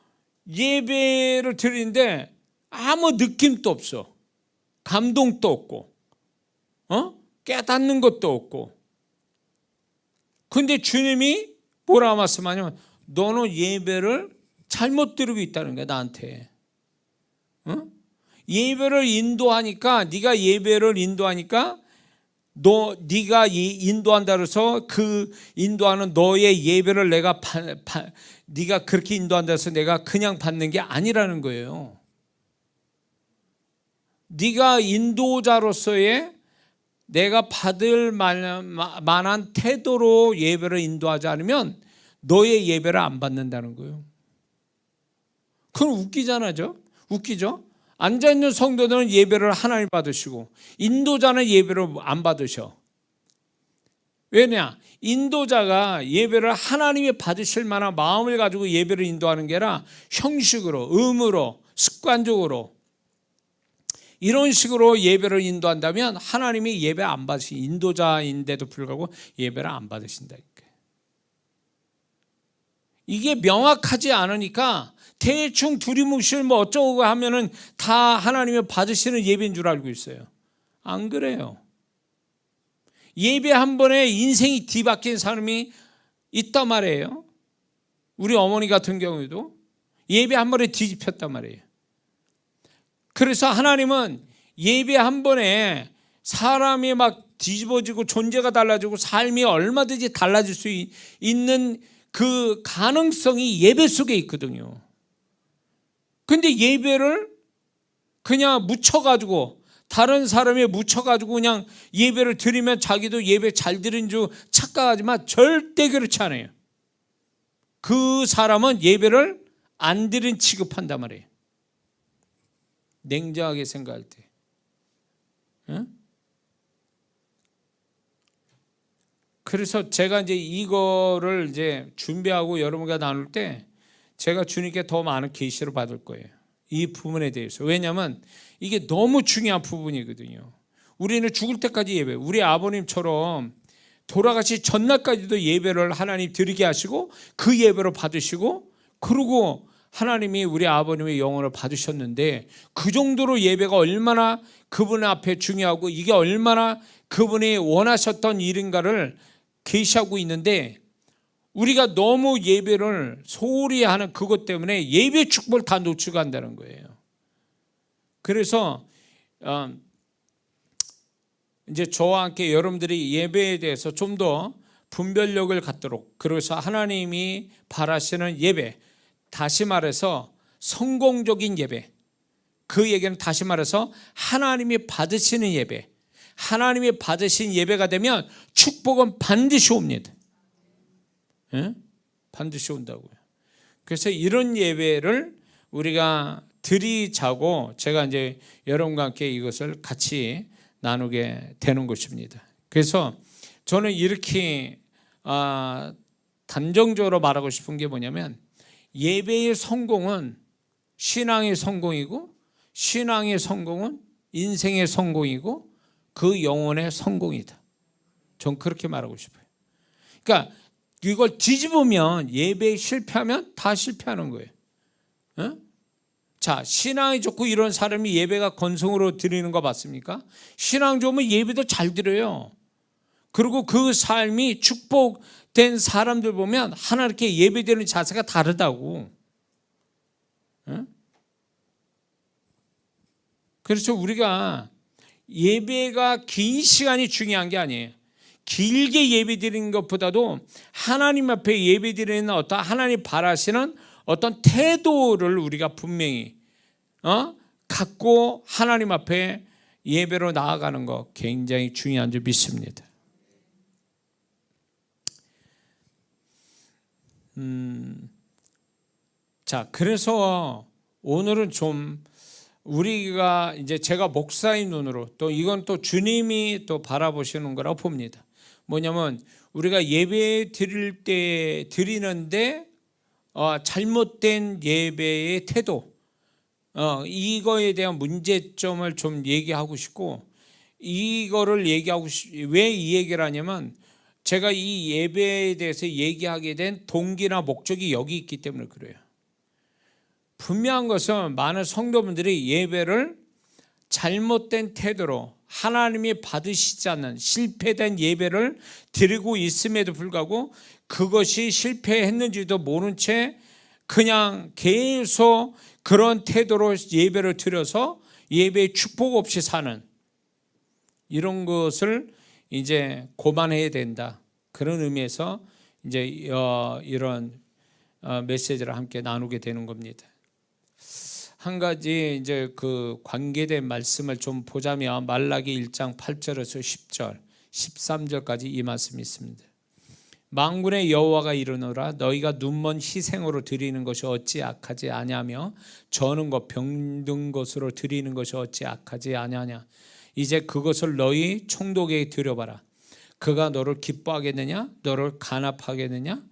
예배를 드리는데 아무 느낌도 없어. 감동도 없고, 깨닫는 것도 없고. 근데 주님이 뭐라 말씀하냐면 너는 예배를 잘못 드리고 있다는 거야, 나한테. 예배를 인도하니까, 네가 예배를 인도하니까 네가 인도한다 그래서 그 인도하는 너의 예배를 내가 네가 그렇게 인도한다 해서 내가 그냥 받는 게 아니라는 거예요. 네가 인도자로서의 내가 받을 만한 태도로 예배를 인도하지 않으면 너의 예배를 안 받는다는 거예요. 그건 웃기죠? 앉아있는 성도들은 예배를 하나님 받으시고 인도자는 예배를 안 받으셔. 왜냐? 인도자가 예배를 하나님이 받으실 만한 마음을 가지고 예배를 인도하는 게 아니라 형식으로, 의무로, 습관적으로 이런 식으로 예배를 인도한다면 하나님이 예배 안 받으시, 인도자인데도 불구하고 예배를 안 받으신다니까. 이게 명확하지 않으니까 대충 두리뭉실 뭐 어쩌고 하면은 다 하나님이 받으시는 예배인 줄 알고 있어요. 안 그래요. 예배 한 번에 인생이 뒤바뀐 사람이 있단 말이에요. 우리 어머니 같은 경우에도 예배 한 번에 뒤집혔단 말이에요. 그래서 하나님은 예배 한 번에 사람이 막 뒤집어지고 존재가 달라지고 삶이 얼마든지 달라질 수 있는 그 가능성이 예배 속에 있거든요. 근데 예배를 그냥 묻혀가지고, 다른 사람이 묻혀가지고 그냥 예배를 드리면 자기도 예배 잘 드린 줄 착각하지만 절대 그렇지 않아요. 그 사람은 예배를 안 드린 취급한단 말이에요. 냉정하게 생각할 때. 응? 그래서 제가 이제 이거를 이제 준비하고 여러분과 나눌 때 제가 주님께 더 많은 계시를 받을 거예요. 이 부분에 대해서. 왜냐하면 이게 너무 중요한 부분이거든요. 우리는 죽을 때까지 예배, 우리 아버님처럼 돌아가시 전날까지도 예배를 하나님 드리게 하시고 그 예배를 받으시고, 그리고 하나님이 우리 아버님의 영혼을 받으셨는데 그 정도로 예배가 얼마나 그분 앞에 중요하고 이게 얼마나 그분이 원하셨던 일인가를 계시하고 있는데, 우리가 너무 예배를 소홀히 하는 그것 때문에 예배 축복을 다 놓쳐간다는 거예요. 그래서 이제 저와 함께 여러분들이 예배에 대해서 좀 더 분별력을 갖도록, 그래서 하나님이 바라시는 예배, 다시 말해서 성공적인 예배, 그 얘기는 다시 말해서 하나님이 받으시는 예배, 하나님이 받으신 예배가 되면 축복은 반드시 옵니다. 예? 반드시 온다고요. 그래서 이런 예배를 우리가 드리자고 제가 이제 여러분과 함께 이것을 같이 나누게 되는 것입니다. 그래서 저는 이렇게 단정적으로 말하고 싶은 게 뭐냐면, 예배의 성공은 신앙의 성공이고, 신앙의 성공은 인생의 성공이고, 그 영혼의 성공이다. 전 그렇게 말하고 싶어요. 그러니까 이걸 뒤집으면 예배에 실패하면 다 실패하는 거예요. 어? 자, 신앙이 좋고 이런 사람이 예배가 건성으로 드리는 거 맞습니까? 신앙 좋으면 예배도 잘 드려요. 그리고 그 삶이 축복된 사람들 보면 하나님께 예배드리는 자세가 다르다고. 그래서 우리가 예배가 긴 시간이 중요한 게 아니에요. 길게 예배드리는 것보다도 하나님 앞에 예배드리는 어떤 하나님 바라시는 어떤 태도를 우리가 분명히 갖고 하나님 앞에 예배로 나아가는 거 굉장히 중요한 줄 믿습니다. 자, 그래서 오늘은 좀 우리가 이제 제가 목사의 눈으로, 또 이건 또 주님이 또 바라보시는 거라고 봅니다. 뭐냐면 우리가 예배 드릴 때 드리는데 잘못된 예배의 태도, 이거에 대한 문제점을 좀 얘기하고 싶고, 이거를 얘기하고 왜 이 얘기를 하냐면, 제가 이 예배에 대해서 얘기하게 된 동기나 목적이 여기 있기 때문에 그래요. 분명한 것은 많은 성도분들이 예배를 잘못된 태도로 하나님이 받으시지 않는 실패된 예배를 드리고 있음에도 불구하고 그것이 실패했는지도 모른 채 그냥 계속 그런 태도로 예배를 드려서 예배의 축복 없이 사는, 이런 것을 이제 고만해야 된다. 그런 의미에서 이제 이런 메시지를 함께 나누게 되는 겁니다. 한 가지 이제 그 관계된 말씀을 좀 보자면, 말라기 1장 8절에서 10절, 13절까지 이 말씀이 있습니다. 만군의 여호와가 이르노라, 너희가 눈먼 희생으로 드리는 것이 어찌 악하지 아니하며 저는 것 병든 것으로 드리는 것이 어찌 악하지 아니하냐. 이제 그것을 너희 총독에게 드려봐라. 그가 너를 기뻐하겠느냐, 너를 간합하겠느냐.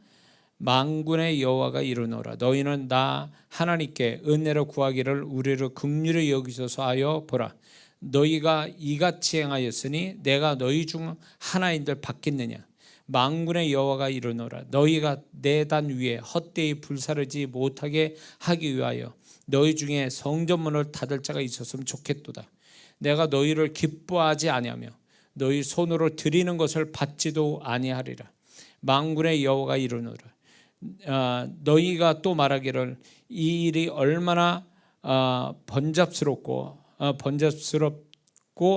만군의 여호와가 이르노라, 너희는 나 하나님께 은혜로 구하기를 우리를 긍휼히 여기소서 하여 보라. 너희가 이같이 행하였으니 내가 너희 중 하나인들 받겠느냐. 만군의 여호와가 이르노라, 너희가 내 단 위에 헛되이 불사르지 못하게 하기 위하여 너희 중에 성전문을 닫을 자가 있었으면 좋겠도다. 내가 너희를 기뻐하지 아니하며 너희 손으로 드리는 것을 받지도 아니하리라. 만군의 여호와가 이르노라, 너희가 또 말하기를 이 일이 얼마나 번잡스럽고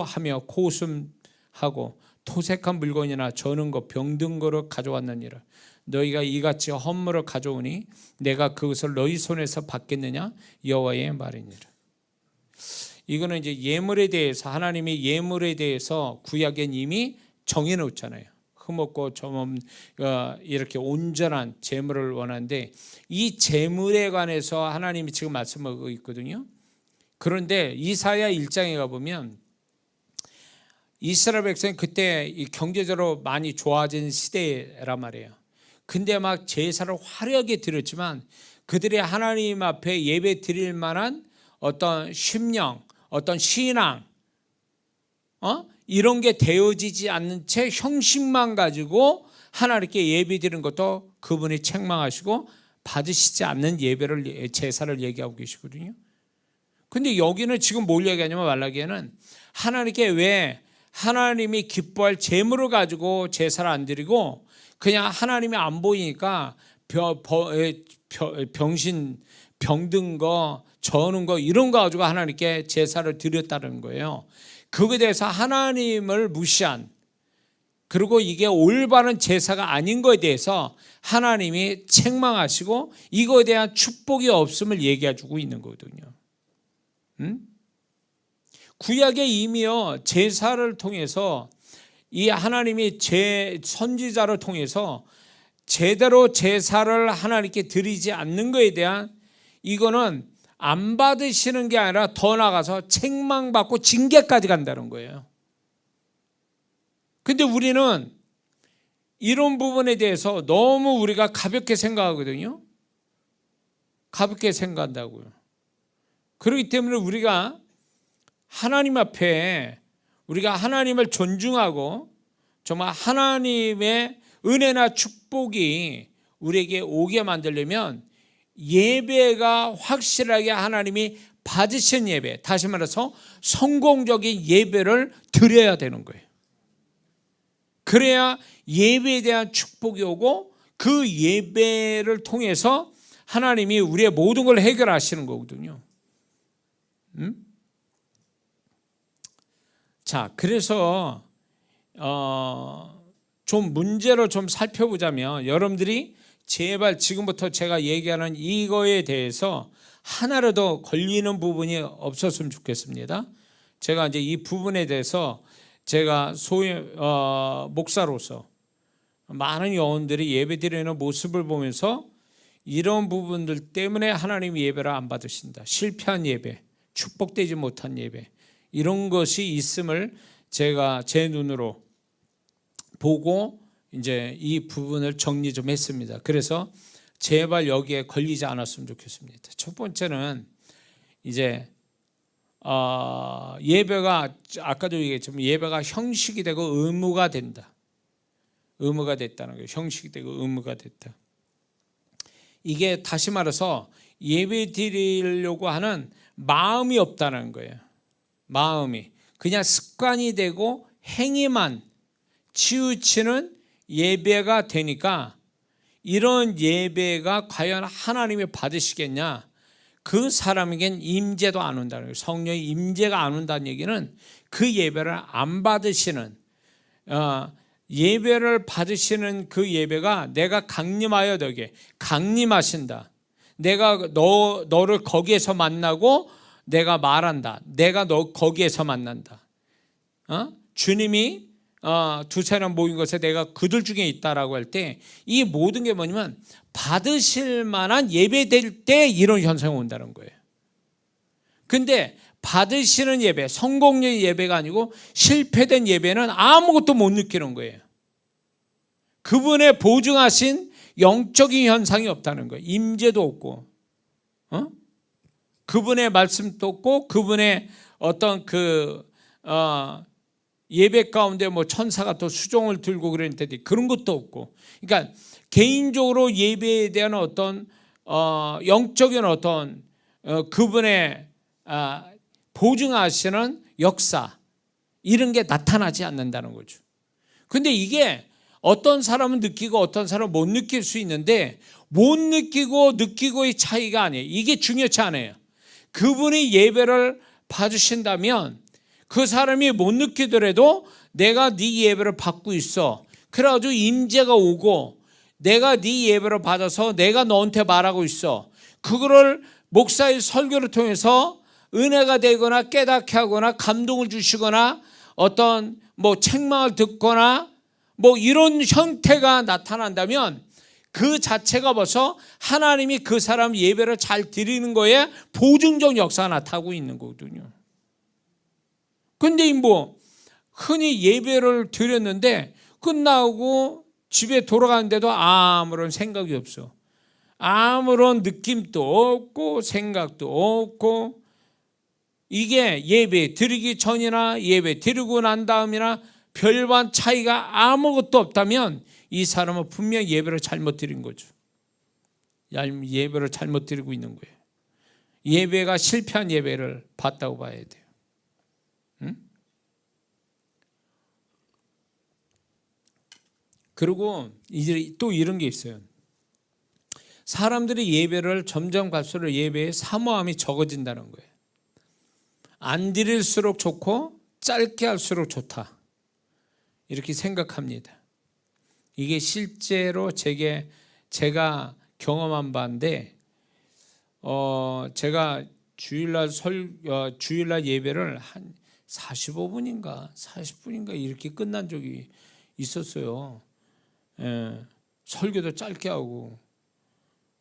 하며 코웃음하고 토색한 물건이나 저는 것 병든 거를 가져왔느니라. 너희가 이같이 헌물을 가져오니 내가 그것을 너희 손에서 받겠느냐. 여호와의 말이니라. 이거는 이제 예물에 대해서, 하나님이 예물에 대해서 구약엔 이미 정해놓잖아요. 흠없고 점없는 이렇게 온전한 제물을 원하는데, 이 제물에 관해서 하나님이 지금 말씀하고 있거든요. 그런데 이사야 1장에 가보면 이스라엘 백성이 그때 경제적으로 많이 좋아진 시대란 말이에요. 근데 막 제사를 화려하게 드렸지만 그들이 하나님 앞에 예배 드릴 만한 어떤 심령, 어떤 신앙, 이런 게 되어지지 않는 채 형식만 가지고 하나님께 예배 드리는 것도 그분이 책망하시고 받으시지 않는 예배를, 제사를 얘기하고 계시거든요. 근데 여기는 지금 뭘 얘기하냐면, 말라기에는 하나님께 왜 하나님이 기뻐할 제물을 가지고 제사를 안 드리고 그냥 하나님이 안 보이니까 병신 병든 거 저는 거 이런 거 가지고 하나님께 제사를 드렸다는 거예요. 그거에 대해서 하나님을 무시한, 그리고 이게 올바른 제사가 아닌 거에 대해서 하나님이 책망하시고 이거에 대한 축복이 없음을 얘기해 주고 있는 거거든요. 구약에 이미요 제사를 통해서 이 하나님이 선지자를 통해서 제대로 제사를 하나님께 드리지 않는 것에 대한, 이거는 안 받으시는 게 아니라 더 나아가서 책망받고 징계까지 간다는 거예요. 근데 우리는 이런 부분에 대해서 너무 우리가 가볍게 생각하거든요. 가볍게 생각한다고요. 그렇기 때문에 우리가 하나님 앞에 우리가 하나님을 존중하고 정말 하나님의 은혜나 축복이 우리에게 오게 만들려면 예배가 확실하게 하나님이 받으신 예배, 다시 말해서 성공적인 예배를 드려야 되는 거예요. 그래야 예배에 대한 축복이 오고 그 예배를 통해서 하나님이 우리의 모든 걸 해결하시는 거거든요. 자, 그래서 좀 문제를 좀 살펴보자면, 여러분들이 제발 지금부터 제가 얘기하는 이거에 대해서 하나라도 걸리는 부분이 없었으면 좋겠습니다. 제가 이제 이 부분에 대해서 제가 목사로서 많은 영혼들이 예배드리는 모습을 보면서 이런 부분들 때문에 하나님이 예배를 안 받으신다, 실패한 예배, 축복되지 못한 예배, 이런 것이 있음을 제가 제 눈으로 보고 이제 이 부분을 정리 좀 했습니다. 그래서 제발 여기에 걸리지 않았으면 좋겠습니다. 첫 번째는 이제 예배가, 아까도 얘기했지만 예배가 형식이 되고 의무가 된다. 의무가 됐다는 거예요. 형식이 되고 의무가 됐다. 이게 다시 말해서 예배 드리려고 하는 마음이 없다는 거예요. 마음이 그냥 습관이 되고 행위만 치우치는 예배가 되니까, 이런 예배가 과연 하나님이 받으시겠냐? 그 사람에겐 임재도 안 온다는 거예요. 성령의 임재가 안 온다는 얘기는 그 예배를 안 받으시는, 예배를 받으시는 그 예배가 내가 강림하여 너에게 강림하신다, 내가 너를 거기에서 만나고 내가 말한다, 내가 너 거기에서 만난다, 주님이 두 사람 모인 것에 내가 그들 중에 있다라고 할 때 이 모든 게 뭐냐면 받으실 만한 예배될 때 이런 현상이 온다는 거예요. 근데 받으시는 예배, 성공적인 예배가 아니고 실패된 예배는 아무것도 못 느끼는 거예요. 그분의 보증하신 영적인 현상이 없다는 거예요. 임재도 없고, 그분의 말씀도 없고, 그분의 어떤 예배 가운데 뭐 천사가 또 수종을 들고 그랬는데 그런 것도 없고, 그러니까 개인적으로 예배에 대한 어떤 영적인 어떤 그분의 보증하시는 역사, 이런 게 나타나지 않는다는 거죠. 근데 이게 어떤 사람은 느끼고 어떤 사람은 못 느낄 수 있는데, 못 느끼고 느끼고의 차이가 아니에요. 이게 중요치 않아요. 그분이 예배를 봐주신다면 그 사람이 못 느끼더라도 내가 네 예배를 받고 있어, 그래가지고 임재가 오고 내가 네 예배를 받아서 내가 너한테 말하고 있어, 그거를 목사의 설교를 통해서 은혜가 되거나 깨닫게 하거나 감동을 주시거나 어떤 뭐 책망을 듣거나 뭐 이런 형태가 나타난다면 그 자체가 벌써 하나님이 그 사람 예배를 잘 드리는 거에 보증적 역사가 나타나고 있는 거거든요. 근데 뭐 흔히 예배를 드렸는데 끝나고 집에 돌아가는데도 아무런 생각이 없어. 아무런 느낌도 없고 생각도 없고, 이게 예배 드리기 전이나 예배 드리고 난 다음이나 별반 차이가 아무것도 없다면 이 사람은 분명히 예배를 잘못 드린 거죠. 예배를 잘못 드리고 있는 거예요. 예배가 실패한 예배를 봤다고 봐야 돼요. 그리고 이제 또 이런 게 있어요. 사람들이 예배를 점점 갈수록 예배의 사모함이 적어진다는 거예요. 안 드릴수록 좋고 짧게 할수록 좋다, 이렇게 생각합니다. 이게 실제로 제가 경험한 바인데, 제가 주일날 예배를 한 45분인가 40분인가 이렇게 끝난 적이 있었어요. 설교도 짧게 하고.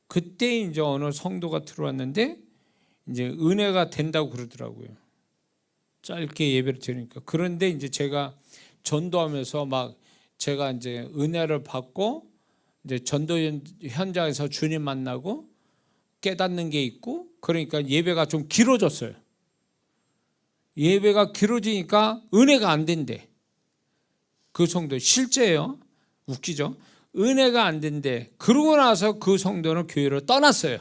그때 이제 어느 성도가 들어왔는데 이제 은혜가 된다고 그러더라고요. 짧게 예배를 드리니까. 그런데 이제 제가 전도하면서 막 제가 이제 은혜를 받고 이제 전도 현장에서 주님 만나고 깨닫는 게 있고, 그러니까 예배가 좀 길어졌어요. 예배가 길어지니까 은혜가 안 된대. 그 성도 실제예요. 웃기죠? 은혜가 안 된대. 그러고 나서 그 성도는 교회를 떠났어요.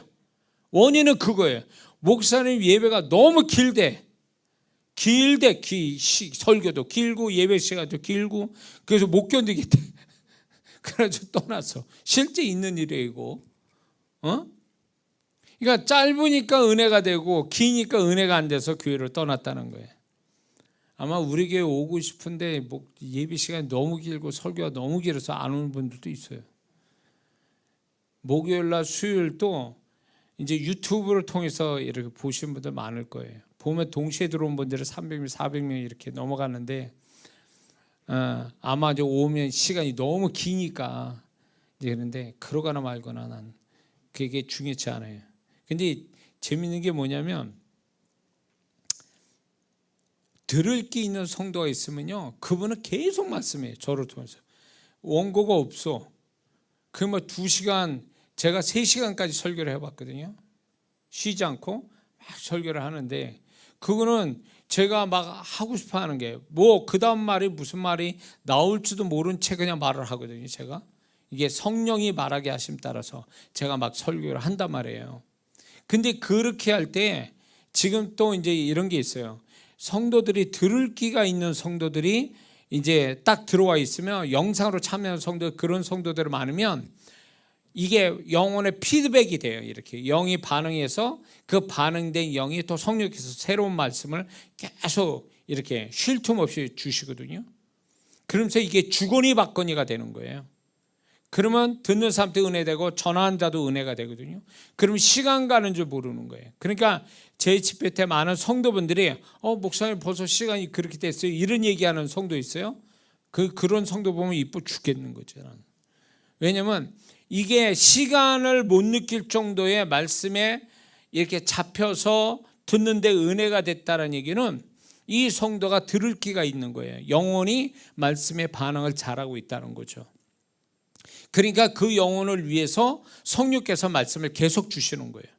원인은 그거예요. 목사님 예배가 너무 길대. 설교도 길고 예배 시간도 길고, 그래서 못 견디겠대. 그래서 떠났어. 실제 있는 일이고, 그러니까 짧으니까 은혜가 되고 기니까 은혜가 안 돼서 교회를 떠났다는 거예요. 아마 우리 교회 오고 싶은데 예배 시간이 너무 길고 설교가 너무 길어서 안 오는 분들도 있어요. 목요일날 수요일도 이제 유튜브를 통해서 이렇게 보시는 분들 많을 거예요. 보면 동시에 들어온 분들은 300명, 400명 이렇게 넘어가는데, 아마 이제 오면 시간이 너무 기니까 이제 그런데 그러거나 말거나 난 그게 중요치 않아요. 근데 재밌는 게 뭐냐면, 들을 게 있는 성도가 있으면요, 그분은 계속 말씀해요. 저를 통해서. 원고가 없어. 그러면 2시간, 제가 3시간까지 설교를 해봤거든요. 쉬지 않고 막 설교를 하는데, 그거는 제가 막 하고 싶어 하는 게 그 다음 말이 무슨 말이 나올지도 모른 채 그냥 말을 하거든요. 제가 이게 성령이 말하게 하심 따라서 제가 막 설교를 한단 말이에요. 근데 그렇게 할 때 지금 또 이제 이런 게 있어요. 성도들이 들을 기가 있는 성도들이 이제 딱 들어와 있으면, 영상으로 참여하는 성도, 그런 성도들 많으면 이게 영혼의 피드백이 돼요. 이렇게 영이 반응해서 그 반응된 영이 또 성령께서 새로운 말씀을 계속 이렇게 쉴 틈 없이 주시거든요. 그러면서 이게 주거니 받거니가 되는 거예요. 그러면 듣는 사람도 은혜되고 전하는 자도 은혜가 되거든요. 그러면 시간 가는 줄 모르는 거예요. 그러니까 제 집회 때 많은 성도분들이 목사님 벌써 시간이 그렇게 됐어요, 이런 얘기하는 성도 있어요. 그런 성도 보면 이뻐 죽겠는 거죠. 왜냐하면 이게 시간을 못 느낄 정도의 말씀에 이렇게 잡혀서 듣는데 은혜가 됐다는 얘기는 이 성도가 들을 기가 있는 거예요. 영혼이 말씀에 반응을 잘하고 있다는 거죠. 그러니까 그 영혼을 위해서 성령께서 말씀을 계속 주시는 거예요.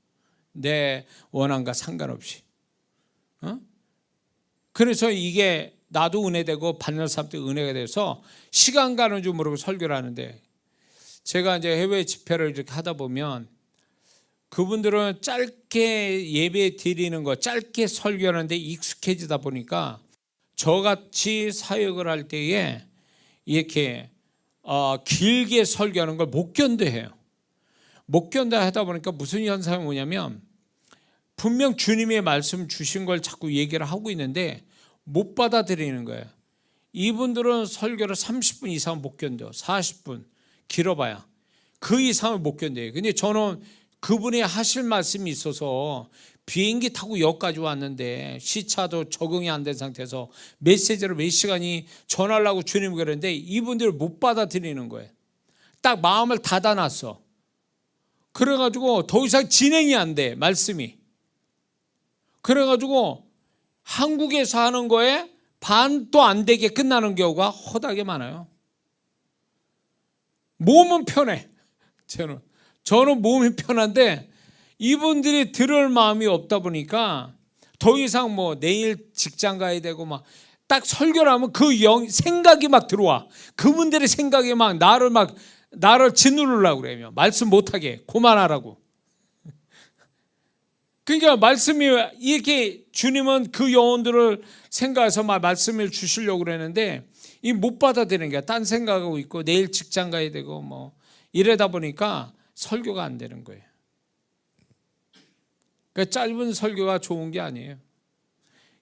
내 원함과 상관없이. 그래서 이게 나도 은혜되고 받는 사람도 은혜가 돼서 시간 가는 줄 모르고 설교를 하는데, 제가 이제 해외 집회를 이렇게 하다 보면 그분들은 짧게 예배 드리는 거, 짧게 설교하는데 익숙해지다 보니까 저같이 사역을 할 때에 이렇게 길게 설교하는 걸 못 견뎌해요. 못 견뎌 하다 보니까 무슨 현상이 뭐냐면, 분명 주님의 말씀 주신 걸 자꾸 얘기를 하고 있는데 못 받아들이는 거예요. 이분들은 설교를 30분 이상 못 견뎌. 40분 길어봐야 그 이상을 못 견뎌요. 근데 저는 그분이 하실 말씀이 있어서 비행기 타고 역까지 왔는데 시차도 적응이 안 된 상태에서 메시지를 몇 시간이 전하려고 주님 그랬는데 이분들을 못 받아들이는 거예요. 딱 마음을 닫아놨어. 그래가지고 더 이상 진행이 안 돼, 말씀이. 그래가지고 한국에서 하는 거에 반도 안 되게 끝나는 경우가 허다하게 많아요. 몸은 편해. 저는 몸이 편한데 이분들이 들을 마음이 없다 보니까 더 이상 내일 직장 가야 되고 막 딱 설교를 하면 그 생각이 막 들어와. 그분들의 생각이 막 나를 짓누르려고 그래요. 말씀 못하게 그만하라고. 그러니까 말씀이 이렇게 주님은 그 영혼들을 생각해서 말씀을 주시려고 그러는데 이 못 받아들이는 거야. 딴 생각하고 있고 내일 직장 가야 되고 뭐 이러다 보니까 설교가 안 되는 거예요. 그러니까 짧은 설교가 좋은 게 아니에요.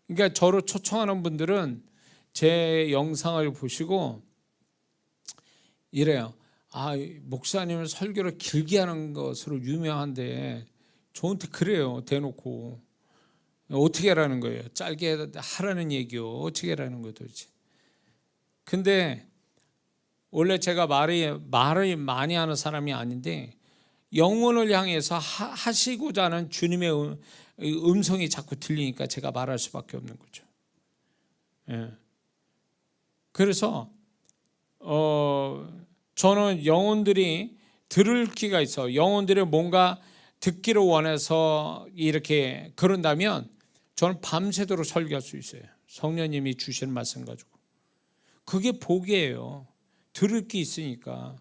그러니까 저를 초청하는 분들은 제 영상을 보시고 이래요. 아, 목사님은 설교를 길게 하는 것으로 유명한데 저한테 그래요. 대놓고. 어떻게 하라는 거예요? 짧게 하라는 얘기요. 어떻게 하라는 거예요 도대체. 근데 원래 제가 말을 많이 하는 사람이 아닌데 영혼을 향해서 하시고자 하는 주님의 음성이 자꾸 들리니까 제가 말할 수밖에 없는 거죠. 예. 그래서 저는 영혼들이 들을 기가 있어. 영혼들이 뭔가 듣기를 원해서 이렇게 그런다면 저는 밤새도록 설교할 수 있어요. 성령님이 주시는 말씀 가지고. 그게 복이에요. 들을 게 있으니까.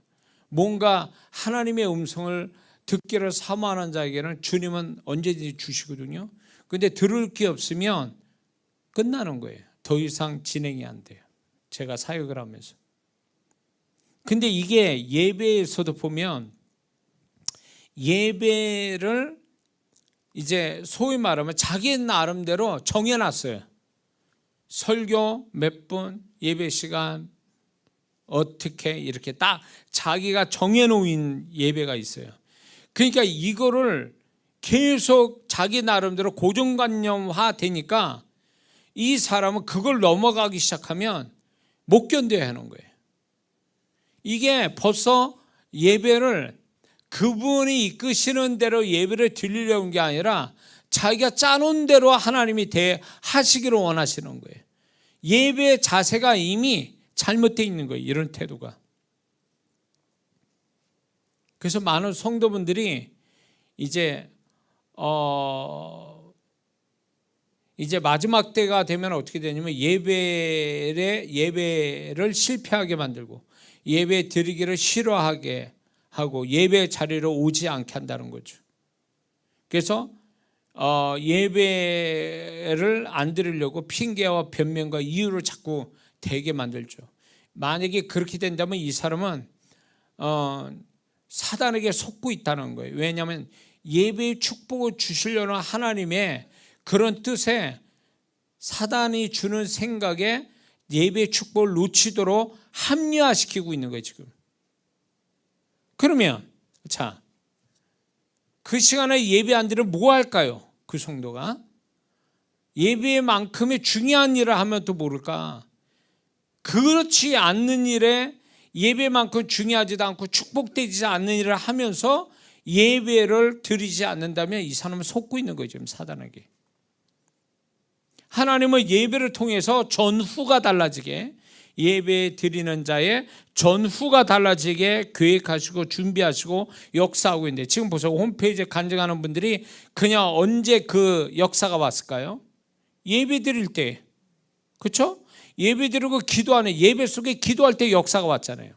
뭔가 하나님의 음성을 듣기를 사모하는 자에게는 주님은 언제든지 주시거든요. 근데 들을 게 없으면 끝나는 거예요. 더 이상 진행이 안 돼요. 제가 사역을 하면서. 근데 이게 예배에서도 보면 예배를 이제 소위 말하면 자기 나름대로 정해놨어요. 설교 몇 분, 예배 시간 어떻게 이렇게 딱 자기가 정해놓은 예배가 있어요. 그러니까 이거를 계속 자기 나름대로 고정관념화 되니까 이 사람은 그걸 넘어가기 시작하면 못 견뎌야 하는 거예요. 이게 벌써 예배를 그분이 이끄시는 대로 예배를 드리려는 게 아니라 자기가 짜놓은 대로 하나님이 하시기를 원하시는 거예요. 예배의 자세가 이미 잘못되어 있는 거예요. 이런 태도가. 그래서 많은 성도분들이 이제 마지막 때가 되면 어떻게 되냐면 예배를 실패하게 만들고 예배 드리기를 싫어하게 하고 예배 자리로 오지 않게 한다는 거죠. 그래서 예배를 안 드리려고 핑계와 변명과 이유를 자꾸 대게 만들죠. 만약에 그렇게 된다면 이 사람은 사단에게 속고 있다는 거예요. 왜냐하면 예배의 축복을 주시려는 하나님의 그런 뜻에 사단이 주는 생각에 예배의 축복을 놓치도록 합리화시키고 있는 거예요 지금. 그러면 자, 그 시간에 예배 안 드리면 뭐 할까요? 그 성도가 예배만큼의 중요한 일을 하면 또 모를까? 그렇지 않는 일에 예배만큼 중요하지도 않고 축복되지 않는 일을 하면서 예배를 드리지 않는다면 이 사람은 속고 있는 거죠. 지금 사단에게. 하나님은 예배를 통해서 전후가 달라지게, 예배 드리는 자의 전후가 달라지게 계획하시고 준비하시고 역사하고 있는데, 지금 보세요. 홈페이지에 간증하는 분들이 그냥 언제 그 역사가 왔을까요? 예배 드릴 때, 그렇죠? 예배 드리고 기도하는, 예배 속에 기도할 때 역사가 왔잖아요.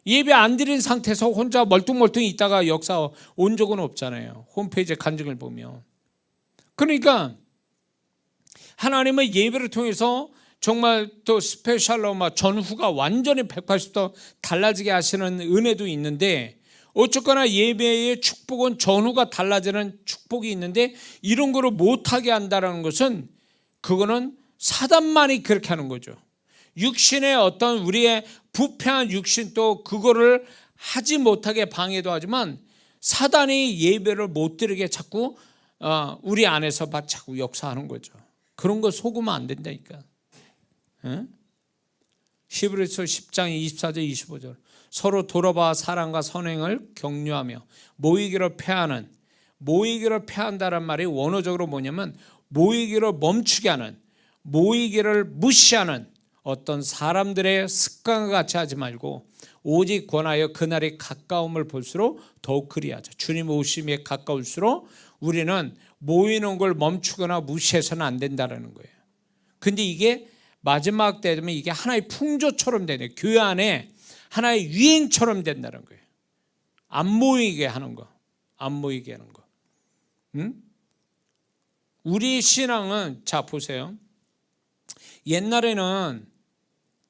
예배 안 드린 상태에서 혼자 멀뚱멀뚱 있다가 역사 온 적은 없잖아요. 홈페이지에 간증을 보면. 그러니까 하나님은 예배를 통해서 정말 또 스페셜로 전후가 완전히 180도 달라지게 하시는 은혜도 있는데, 어쨌거나 예배의 축복은 전후가 달라지는 축복이 있는데, 이런 거를 못하게 한다는 것은 그거는 사단만이 그렇게 하는 거죠. 육신의 어떤 우리의 부패한 육신도 그거를 하지 못하게 방해도 하지만, 사단이 예배를 못 드리게 자꾸 우리 안에서 자꾸 역사하는 거죠. 그런 거 속으면 안 된다니까. 히브리서 10장 24절 25절 서로 돌아봐 사랑과 선행을 격려하며 모이기를 패하는, 모이기를 패한다는 말이 원어적으로 뭐냐면 모이기를 멈추게 하는, 모이기를 무시하는 어떤 사람들의 습관과 같이 하지 말고 오직 권하여 그날이 가까움을 볼수록 더욱 그리하자. 주님 오심에 가까울수록 우리는 모이는 걸 멈추거나 무시해서는 안 된다는 거예요. 근데 이게 마지막 때 되면 이게 하나의 풍조처럼 되네. 교회 안에 하나의 유행처럼 된다는 거예요. 안 모이게 하는 거. 안 모이게 하는 거. 우리 신앙은 자 보세요. 옛날에는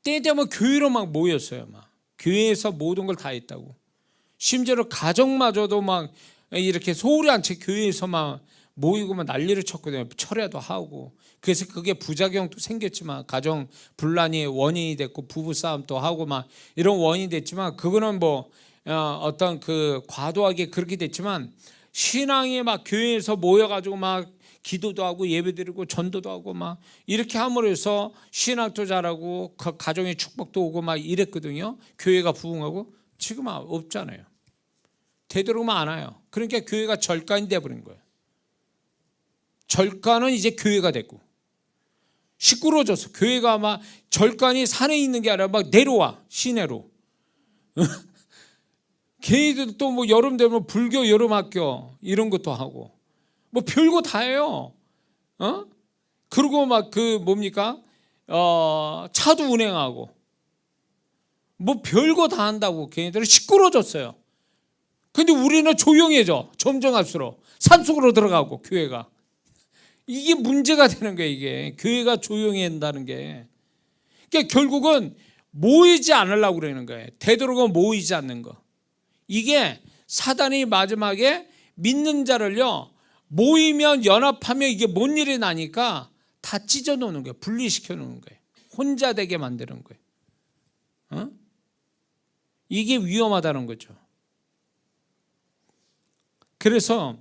때 되면 교회로 막 모였어요. 막 교회에서 모든 걸 다 했다고. 심지어 가정마저도 막 이렇게 소홀히 한 채 교회에서 막 모이고 막 난리를 쳤거든요. 철야도 하고. 그래서 그게 부작용도 생겼지만 가정 분란이 원인이 됐고 부부 싸움도 하고 막 이런 원인이 됐지만 그거는 뭐 어떤 그 과도하게 그렇게 됐지만 신앙이 막 교회에서 모여가지고 막 기도도 하고 예배드리고 전도도 하고 막 이렇게 함으로써 신학도 잘하고 가정의 축복도 오고 막 이랬거든요. 교회가 부흥하고. 지금은 없잖아요. 되도록만 안 와요. 그러니까 교회가 절간이 돼버린 거예요. 절간은 이제 교회가 됐고 시끄러워졌어. 교회가 막 절간이 산에 있는 게 아니라 막 내려와 시내로. 걔네들도 또 뭐 여름 되면 불교 여름학교 이런 것도 하고 뭐 별거 다 해요. 그리고 막 그 뭡니까? 차도 운행하고 뭐 별거 다 한다고 걔네들은 시끄러워졌어요. 근데 우리는 조용해져. 점점 갈수록 산속으로 들어가고 교회가. 이게 문제가 되는 거예요. 이게 교회가 조용해야 한다는 게. 그러니까 결국은 모이지 않으려고 그러는 거예요. 되도록은 모이지 않는 거. 이게 사단이 마지막에 믿는 자를요 모이면 연합하면 이게 뭔 일이 나니까 다 찢어 놓는 거예요. 분리시켜 놓는 거예요. 혼자 되게 만드는 거예요. 이게 위험하다는 거죠. 그래서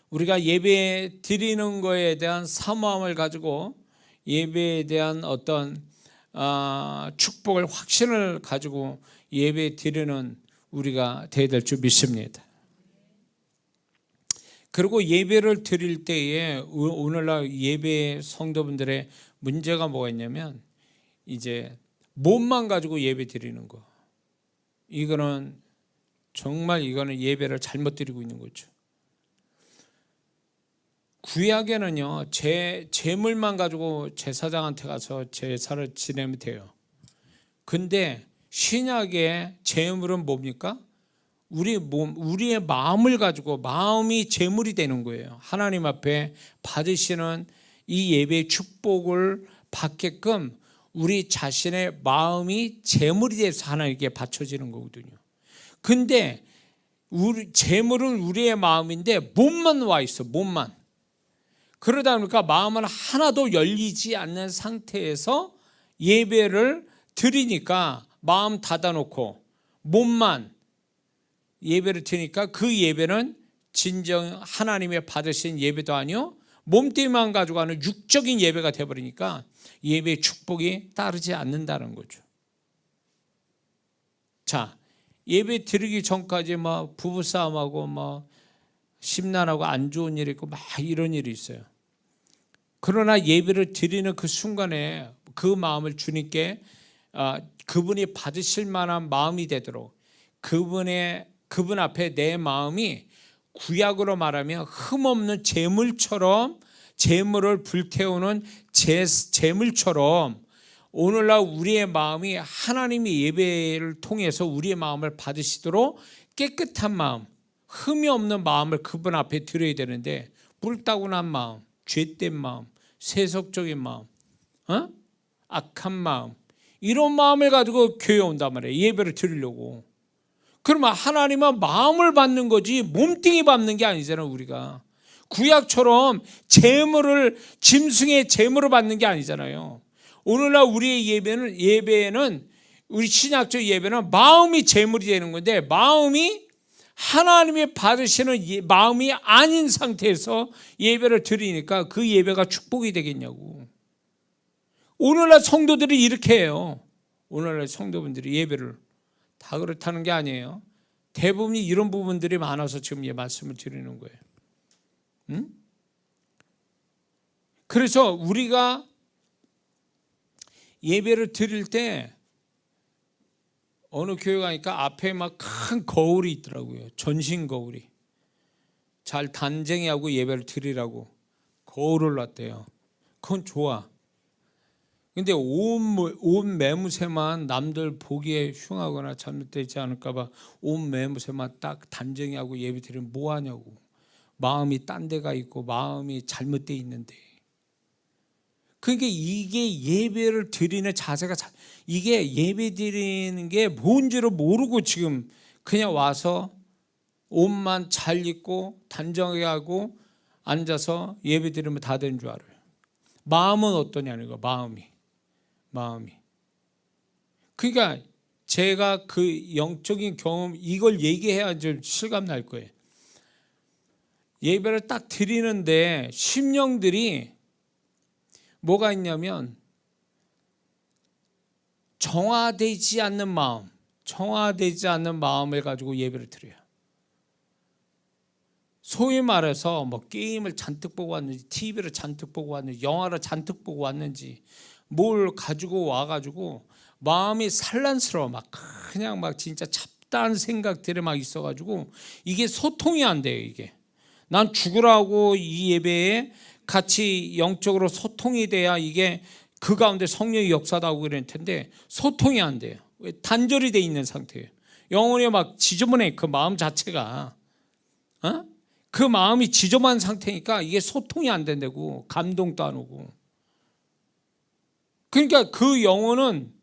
우리가 예배 드리는 거에 대한 사모함을 가지고 예배에 대한 어떤 축복을 확신을 가지고 예배 드리는 우리가 되어야 될 줄 믿습니다. 그리고 예배를 드릴 때에 오늘날 예배 성도분들의 문제가 뭐가 있냐면 이제 몸만 가지고 예배 드리는 거. 이거는 정말 예배를 잘못 드리고 있는 거죠. 구약에는요 재물만 가지고 제사장한테 가서 제사를 지내면 돼요. 근데 신약의 재물은 뭡니까? 우리의 마음을 가지고 마음이 재물이 되는 거예요. 하나님 앞에 받으시는 이 예배의 축복을 받게끔 우리 자신의 마음이 재물이 돼서 하나님께 바쳐지는 거거든요. 근데 재물은 우리의 마음인데 몸만 와 있어. 몸만. 그러다 보니까 마음은 하나도 열리지 않는 상태에서 예배를 드리니까 마음 닫아놓고 몸만 예배를 드리니까 그 예배는 진정 하나님의 받으신 예배도 아니요 몸뚱이만 가지고 하는 육적인 예배가 되어버리니까 예배의 축복이 따르지 않는다는 거죠. 자, 예배 드리기 전까지 막 부부싸움하고 막 심란하고 안 좋은 일이 있고 막 이런 일이 있어요. 그러나 예배를 드리는 그 순간에 그 마음을 주님께 그분이 받으실 만한 마음이 되도록 그분 앞에 내 마음이 구약으로 말하면 흠없는 제물처럼 제물을 불태우는 제물처럼 오늘날 우리의 마음이 하나님의 예배를 통해서 우리의 마음을 받으시도록 깨끗한 마음, 흠이 없는 마음을 그분 앞에 드려야 되는데 뿔따구난 마음, 죄된 마음, 세속적인 마음, 악한 마음 이런 마음을 가지고 교회에 온단 말이에요. 예배를 드리려고. 그러면 하나님은 마음을 받는 거지 몸뚱이 받는 게 아니잖아요. 우리가 구약처럼 짐승의 제물을 받는 게 아니잖아요. 오늘날 우리의 예배에는 우리 신약적 예배는 마음이 제물이 되는 건데 마음이 하나님이 받으시는 마음이 아닌 상태에서 예배를 드리니까 그 예배가 축복이 되겠냐고. 오늘날 성도들이 이렇게 해요. 오늘날 성도분들이 예배를 다 그렇다는 게 아니에요. 대부분이 이런 부분들이 많아서 지금 이 말씀을 드리는 거예요. 그래서 우리가 예배를 드릴 때 어느 교회 가니까 앞에 막 큰 거울이 있더라고요. 전신 거울이. 잘 단쟁이하고 예배를 드리라고 거울을 놨대요. 그건 좋아. 근데 온 매무새만 남들 보기에 흉하거나 잘못되지 않을까 봐 온 매무새만 딱 단정히하고 예배 드리면 뭐 하냐고. 마음이 딴 데가 있고 마음이 잘못되어 있는데, 그러니까 이게 예배를 드리는 자세가, 이게 예배 드리는 게 뭔지를 모르고 지금 그냥 와서 옷만 잘 입고 단정하게 하고 앉아서 예배 드리면 다 되는 줄 알아요. 마음은 어떠냐는 거, 마음이. 그러니까 제가 그 영적인 경험, 이걸 얘기해야 좀 실감 날 거예요. 예배를 딱 드리는데 심령들이 뭐가 있냐면 정화되지 않는 마음을 가지고 예배를 드려요. 소위 말해서 뭐 게임을 잔뜩 보고 왔는지, TV를 잔뜩 보고 왔는지, 영화를 잔뜩 보고 왔는지, 뭘 가지고 와가지고 마음이 산란스러워, 막 그냥 막 진짜 잡다한 생각들이 막 있어가지고 이게 소통이 안 돼요. 이게 난 죽으라고 이 예배에 같이 영적으로 소통이 돼야 이게 그 가운데 성령의 역사도 하고 그럴 텐데 소통이 안 돼요. 단절이 돼 있는 상태예요. 영혼이 막 지저분해. 그 마음 자체가, 그 마음이 지저분한 상태니까 이게 소통이 안 된다고, 감동도 안 오고. 그러니까 그 영혼은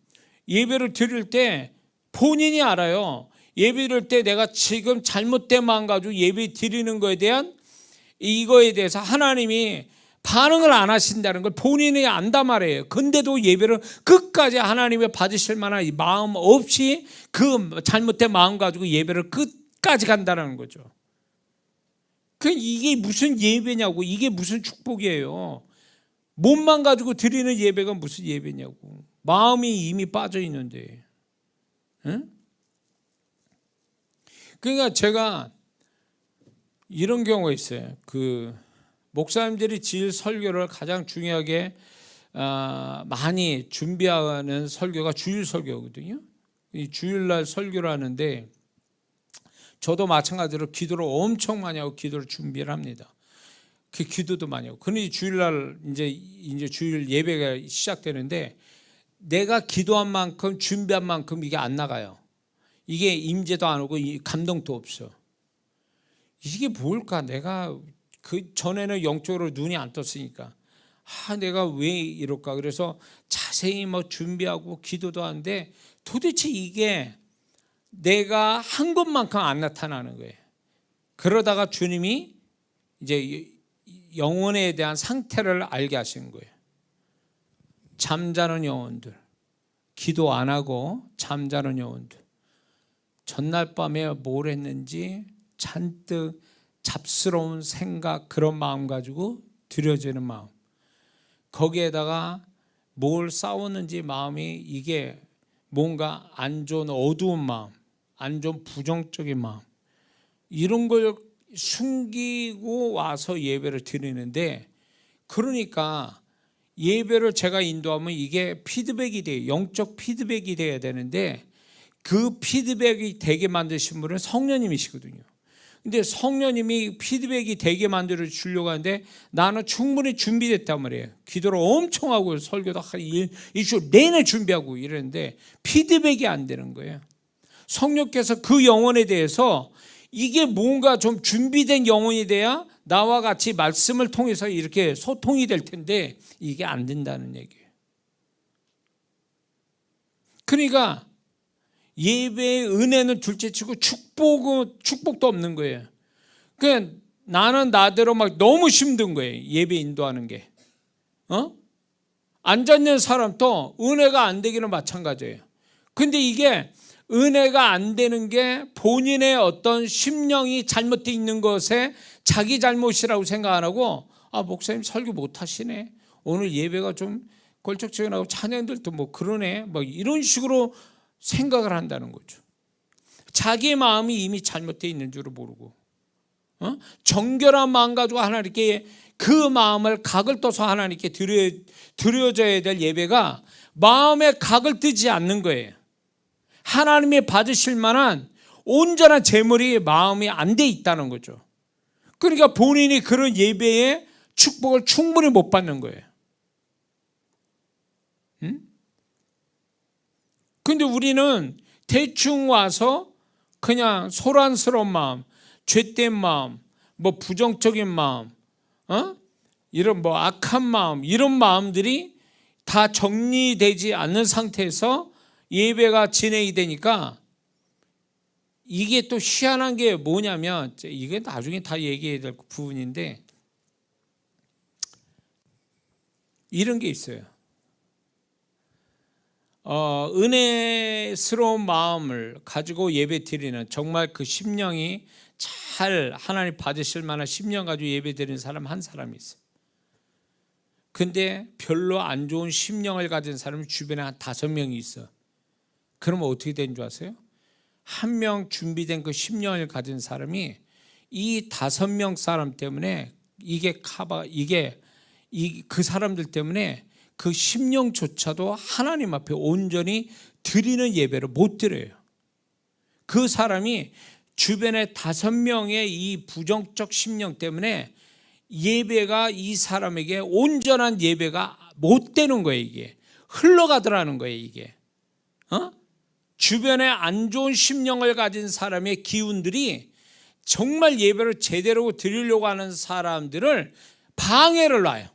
예배를 드릴 때 본인이 알아요. 예배 드릴 때 내가 지금 잘못된 마음 가지고 예배 드리는 거에 대한, 이거에 대해서 하나님이 반응을 안 하신다는 걸 본인이 안단 말이에요. 근데도 예배를 끝까지 하나님이 받으실 만한 이 마음 없이 그 잘못된 마음 가지고 예배를 끝까지 간다는 거죠. 이게 무슨 예배냐고, 이게 무슨 축복이에요. 몸만 가지고 드리는 예배가 무슨 예배냐고. 마음이 이미 빠져 있는데. 응? 그러니까 제가 이런 경우가 있어요. 그 목사님들이 지을 설교를 가장 중요하게 많이 준비하는 설교가 주일 설교거든요. 이 주일날 설교를 하는데 저도 마찬가지로 기도를 엄청 많이 하고 기도를 준비를 합니다. 그 기도도 많이 하고. 그런데 주일날 이제 주일 예배가 시작되는데 내가 기도한 만큼 준비한 만큼 이게 안 나가요. 이게 임재도 안 오고 감동도 없어. 이게 뭘까? 내가 그 전에는 영적으로 눈이 안 떴으니까 내가 왜 이럴까? 그래서 자세히 뭐 준비하고 기도도 하는데 도대체 이게 내가 한 것만큼 안 나타나는 거예요. 그러다가 주님이 이제 영혼에 대한 상태를 알게 하시는 거예요. 잠자는 영혼들, 기도 안 하고 잠자는 영혼들, 전날 밤에 뭘 했는지 잔뜩 잡스러운 생각, 그런 마음 가지고 드려지는 마음, 거기에다가 뭘 싸웠는지 마음이, 이게 뭔가 안 좋은 어두운 마음, 안 좋은 부정적인 마음, 이런 걸 숨기고 와서 예배를 드리는데, 그러니까 예배를 제가 인도하면 이게 피드백이 돼요. 영적 피드백이 돼야 되는데 그 피드백이 되게 만드신 분은 성령님이시거든요. 근데 성령님이 피드백이 되게 만들어 주려고 하는데 나는 충분히 준비됐단 말이에요. 기도를 엄청 하고 설교도 일주일 내내 준비하고 이러는데 피드백이 안 되는 거예요. 성령께서 그 영혼에 대해서 이게 뭔가 좀 준비된 영혼이 돼야 나와 같이 말씀을 통해서 이렇게 소통이 될 텐데 이게 안 된다는 얘기예요. 그러니까 예배의 은혜는 둘째치고 축복도 없는 거예요. 그러니까 나는 나대로 막 너무 힘든 거예요. 예배 인도하는 게. 앉아있는 사람도 은혜가 안 되기는 마찬가지예요. 근데 이게 은혜가 안 되는 게 본인의 어떤 심령이 잘못되어 있는 것에 자기 잘못이라고 생각 안 하고, 목사님 설교 못 하시네, 오늘 예배가 좀 걸쩍지근하고 찬양들도 뭐 그러네, 뭐 이런 식으로 생각을 한다는 거죠. 자기 마음이 이미 잘못되어 있는 줄을 모르고, 정결한 마음 가지고 하나님께 그 마음을 각을 떠서 하나님께 드려져야 될 예배가 마음에 각을 뜨지 않는 거예요. 하나님이 받으실 만한 온전한 제물이 마음이 안 돼 있다는 거죠. 그러니까 본인이 그런 예배의 축복을 충분히 못 받는 거예요. 근데 우리는 대충 와서 그냥 소란스러운 마음, 죄된 마음, 뭐 부정적인 마음, 이런 뭐 악한 마음, 이런 마음들이 다 정리되지 않는 상태에서 예배가 진행이 되니까 이게 또 희한한 게 뭐냐면, 이게 나중에 다 얘기해야 될 부분인데, 이런 게 있어요. 은혜스러운 마음을 가지고 예배 드리는, 정말 그 심령이 잘 하나님 받으실 만한 심령 가지고 예배 드리는 사람 한 사람이 있어요. 근데 별로 안 좋은 심령을 가진 사람이 주변에 한 5명이 있어. 그러면 어떻게 되는 줄 아세요? 한 명 준비된 그 심령을 가진 사람이 이 5명 사람 때문에 그 사람들 때문에 그 심령조차도 하나님 앞에 온전히 드리는 예배를 못 드려요. 그 사람이 주변에 5명의 이 부정적 심령 때문에 예배가 이 사람에게 온전한 예배가 못 되는 거예요. 이게 흘러가더라는 거예요. 이게 주변에 안 좋은 심령을 가진 사람의 기운들이 정말 예배를 제대로 드리려고 하는 사람들을 방해를 놔요.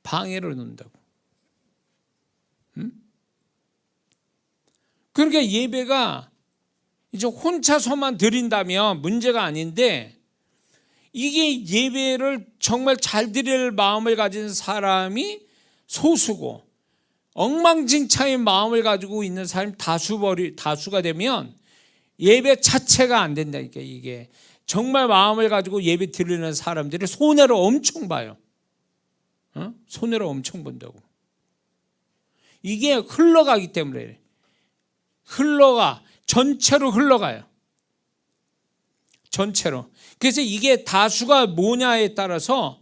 방해를 놓는다고. 그러니까 예배가 이제 혼자서만 드린다면 문제가 아닌데, 이게 예배를 정말 잘 드릴 마음을 가진 사람이 소수고 엉망진창의 마음을 가지고 있는 사람이 다수가 되면 예배 자체가 안 된다니까. 이게 정말 마음을 가지고 예배 드리는 사람들이 손해를 엄청 봐요. 손해를 엄청 본다고. 이게 흘러가기 때문에 전체로 흘러가요. 전체로. 그래서 이게 다수가 뭐냐에 따라서,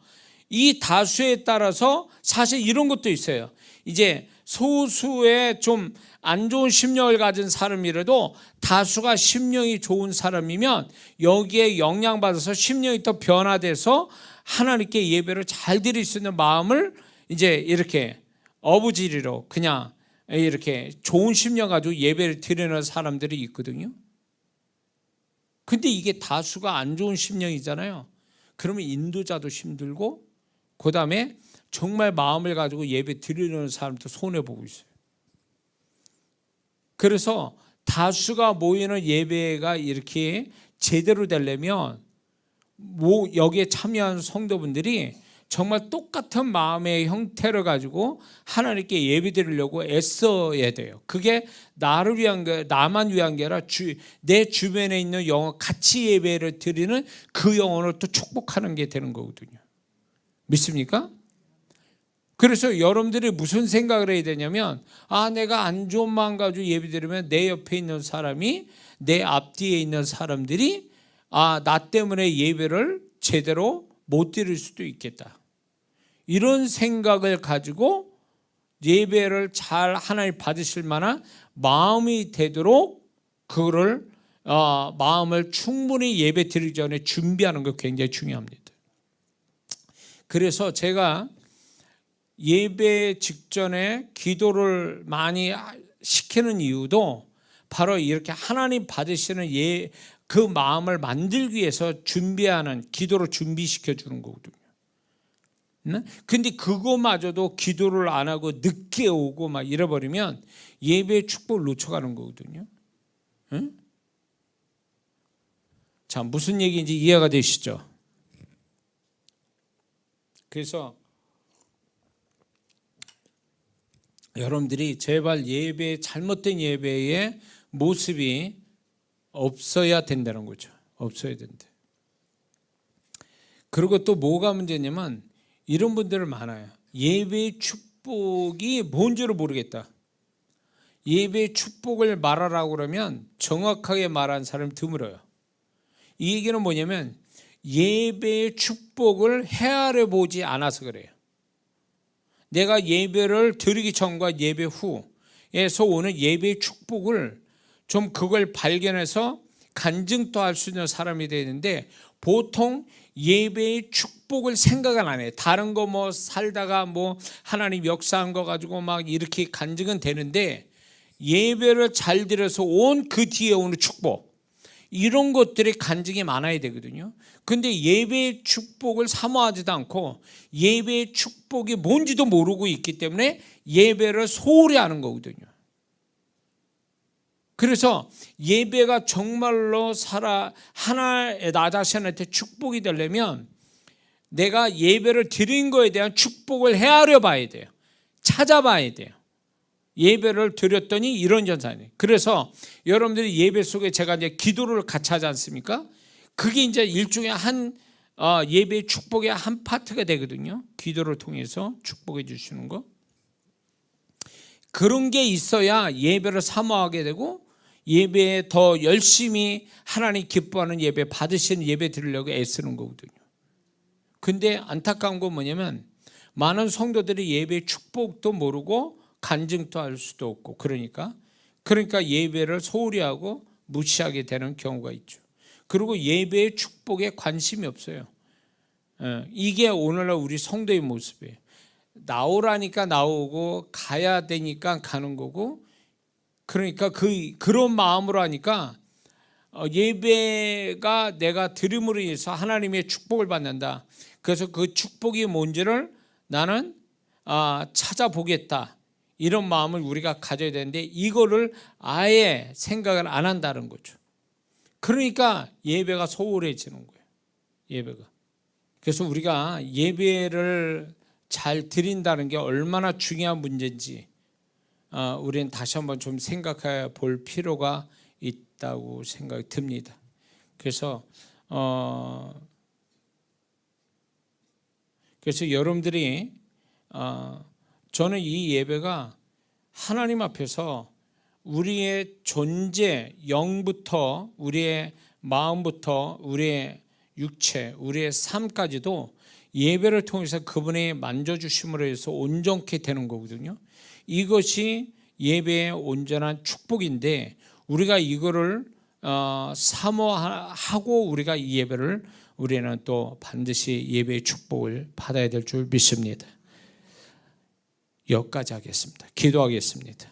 이 다수에 따라서 사실 이런 것도 있어요. 이제 소수의 좀 안 좋은 심령을 가진 사람이라도 다수가 심령이 좋은 사람이면 여기에 영향받아서 심령이 더 변화돼서 하나님께 예배를 잘 드릴 수 있는 마음을 이제 이렇게 어부지리로 그냥 이렇게 좋은 심령 가지고 예배를 드리는 사람들이 있거든요. 근데 이게 다수가 안 좋은 심령이잖아요. 그러면 인도자도 힘들고, 그 다음에 정말 마음을 가지고 예배 드리는 사람도 손해보고 있어요. 그래서 다수가 모이는 예배가 이렇게 제대로 되려면 여기에 참여한 성도분들이 정말 똑같은 마음의 형태를 가지고 하나님께 예배 드리려고 애써야 돼요. 그게 나를 위한 게, 나만 위한 게 아니라 내 주변에 있는 영혼, 같이 예배를 드리는 그 영혼을 또 축복하는 게 되는 거거든요. 믿습니까? 그래서 여러분들이 무슨 생각을 해야 되냐면, 내가 안 좋은 마음 가지고 예배 드리면 내 옆에 있는 사람이, 내 앞뒤에 있는 사람들이 나 때문에 예배를 제대로 못 드릴 수도 있겠다. 이런 생각을 가지고 예배를 잘 하나님 받으실 만한 마음이 되도록 그거를 마음을 충분히 예배 드리기 전에 준비하는 거 굉장히 중요합니다. 그래서 제가 예배 직전에 기도를 많이 시키는 이유도 바로 이렇게 하나님 받으시는 그 마음을 만들기 위해서 준비하는, 기도로 준비시켜 주는 거거든요. 근데 그거마저도 기도를 안 하고 늦게 오고 막 이래버리면 예배의 축복을 놓쳐가는 거거든요. 자, 무슨 얘기인지 이해가 되시죠? 그래서 여러분들이 제발 잘못된 예배의 모습이 없어야 된다는 거죠. 없어야 된다. 그리고 또 뭐가 문제냐면, 이런 분들 많아요. 예배의 축복이 뭔지를 모르겠다. 예배의 축복을 말하라고 그러면 정확하게 말하는 사람이 드물어요. 이 얘기는 뭐냐면, 예배의 축복을 헤아려 보지 않아서 그래요. 내가 예배를 드리기 전과 예배 후에서 오는 예배의 축복을 좀 그걸 발견해서 간증도 할 수 있는 사람이 되는데, 보통 예배의 축복을 생각은 안 해요. 다른 거 뭐 살다가 뭐 하나님 역사한 거 가지고 막 이렇게 간증은 되는데, 예배를 잘 드려서 온 그 뒤에 오는 축복, 이런 것들이 간증이 많아야 되거든요. 근데 예배의 축복을 사모하지도 않고 예배의 축복이 뭔지도 모르고 있기 때문에 예배를 소홀히 하는 거거든요. 그래서 예배가 정말로 나 자신한테 축복이 되려면 내가 예배를 드린 거에 대한 축복을 헤아려 봐야 돼요. 찾아봐야 돼요. 예배를 드렸더니 이런 현상이에요. 그래서 여러분들이 예배 속에 제가 이제 기도를 같이 하지 않습니까? 그게 이제 일종의 한 예배의 축복의 한 파트가 되거든요. 기도를 통해서 축복해 주시는 거. 그런 게 있어야 예배를 사모하게 되고 예배에 더 열심히 하나님 기뻐하는 예배, 받으시는 예배 드리려고 애쓰는 거거든요. 근데 안타까운 건 뭐냐면 많은 성도들이 예배의 축복도 모르고 간증도 할 수도 없고 그러니까 예배를 소홀히 하고 무시하게 되는 경우가 있죠. 그리고 예배의 축복에 관심이 없어요. 이게 오늘날 우리 성도의 모습이에요. 나오라니까 나오고 가야 되니까 가는 거고, 그러니까 그런 마음으로 하니까 예배가 내가 드림으로 인해서 하나님의 축복을 받는다. 그래서 그 축복이 뭔지를 나는 찾아보겠다. 이런 마음을 우리가 가져야 되는데 이거를 아예 생각을 안 한다는 거죠. 그러니까 예배가 소홀해지는 거예요. 예배가. 그래서 우리가 예배를 잘 드린다는 게 얼마나 중요한 문제인지 우리는 다시 한번 좀 생각해 볼 필요가 있다고 생각이 듭니다. 그래서 여러분들이 저는 이 예배가 하나님 앞에서 우리의 존재, 영부터 우리의 마음부터 우리의 육체, 우리의 삶까지도 예배를 통해서 그분의 만져주심으로 해서 온전케 되는 거거든요. 이것이 예배의 온전한 축복인데 우리가 이거를 사모하고 우리가 이 예배를 우리는 또 반드시 예배의 축복을 받아야 될 줄 믿습니다. 여기까지 하겠습니다. 기도하겠습니다.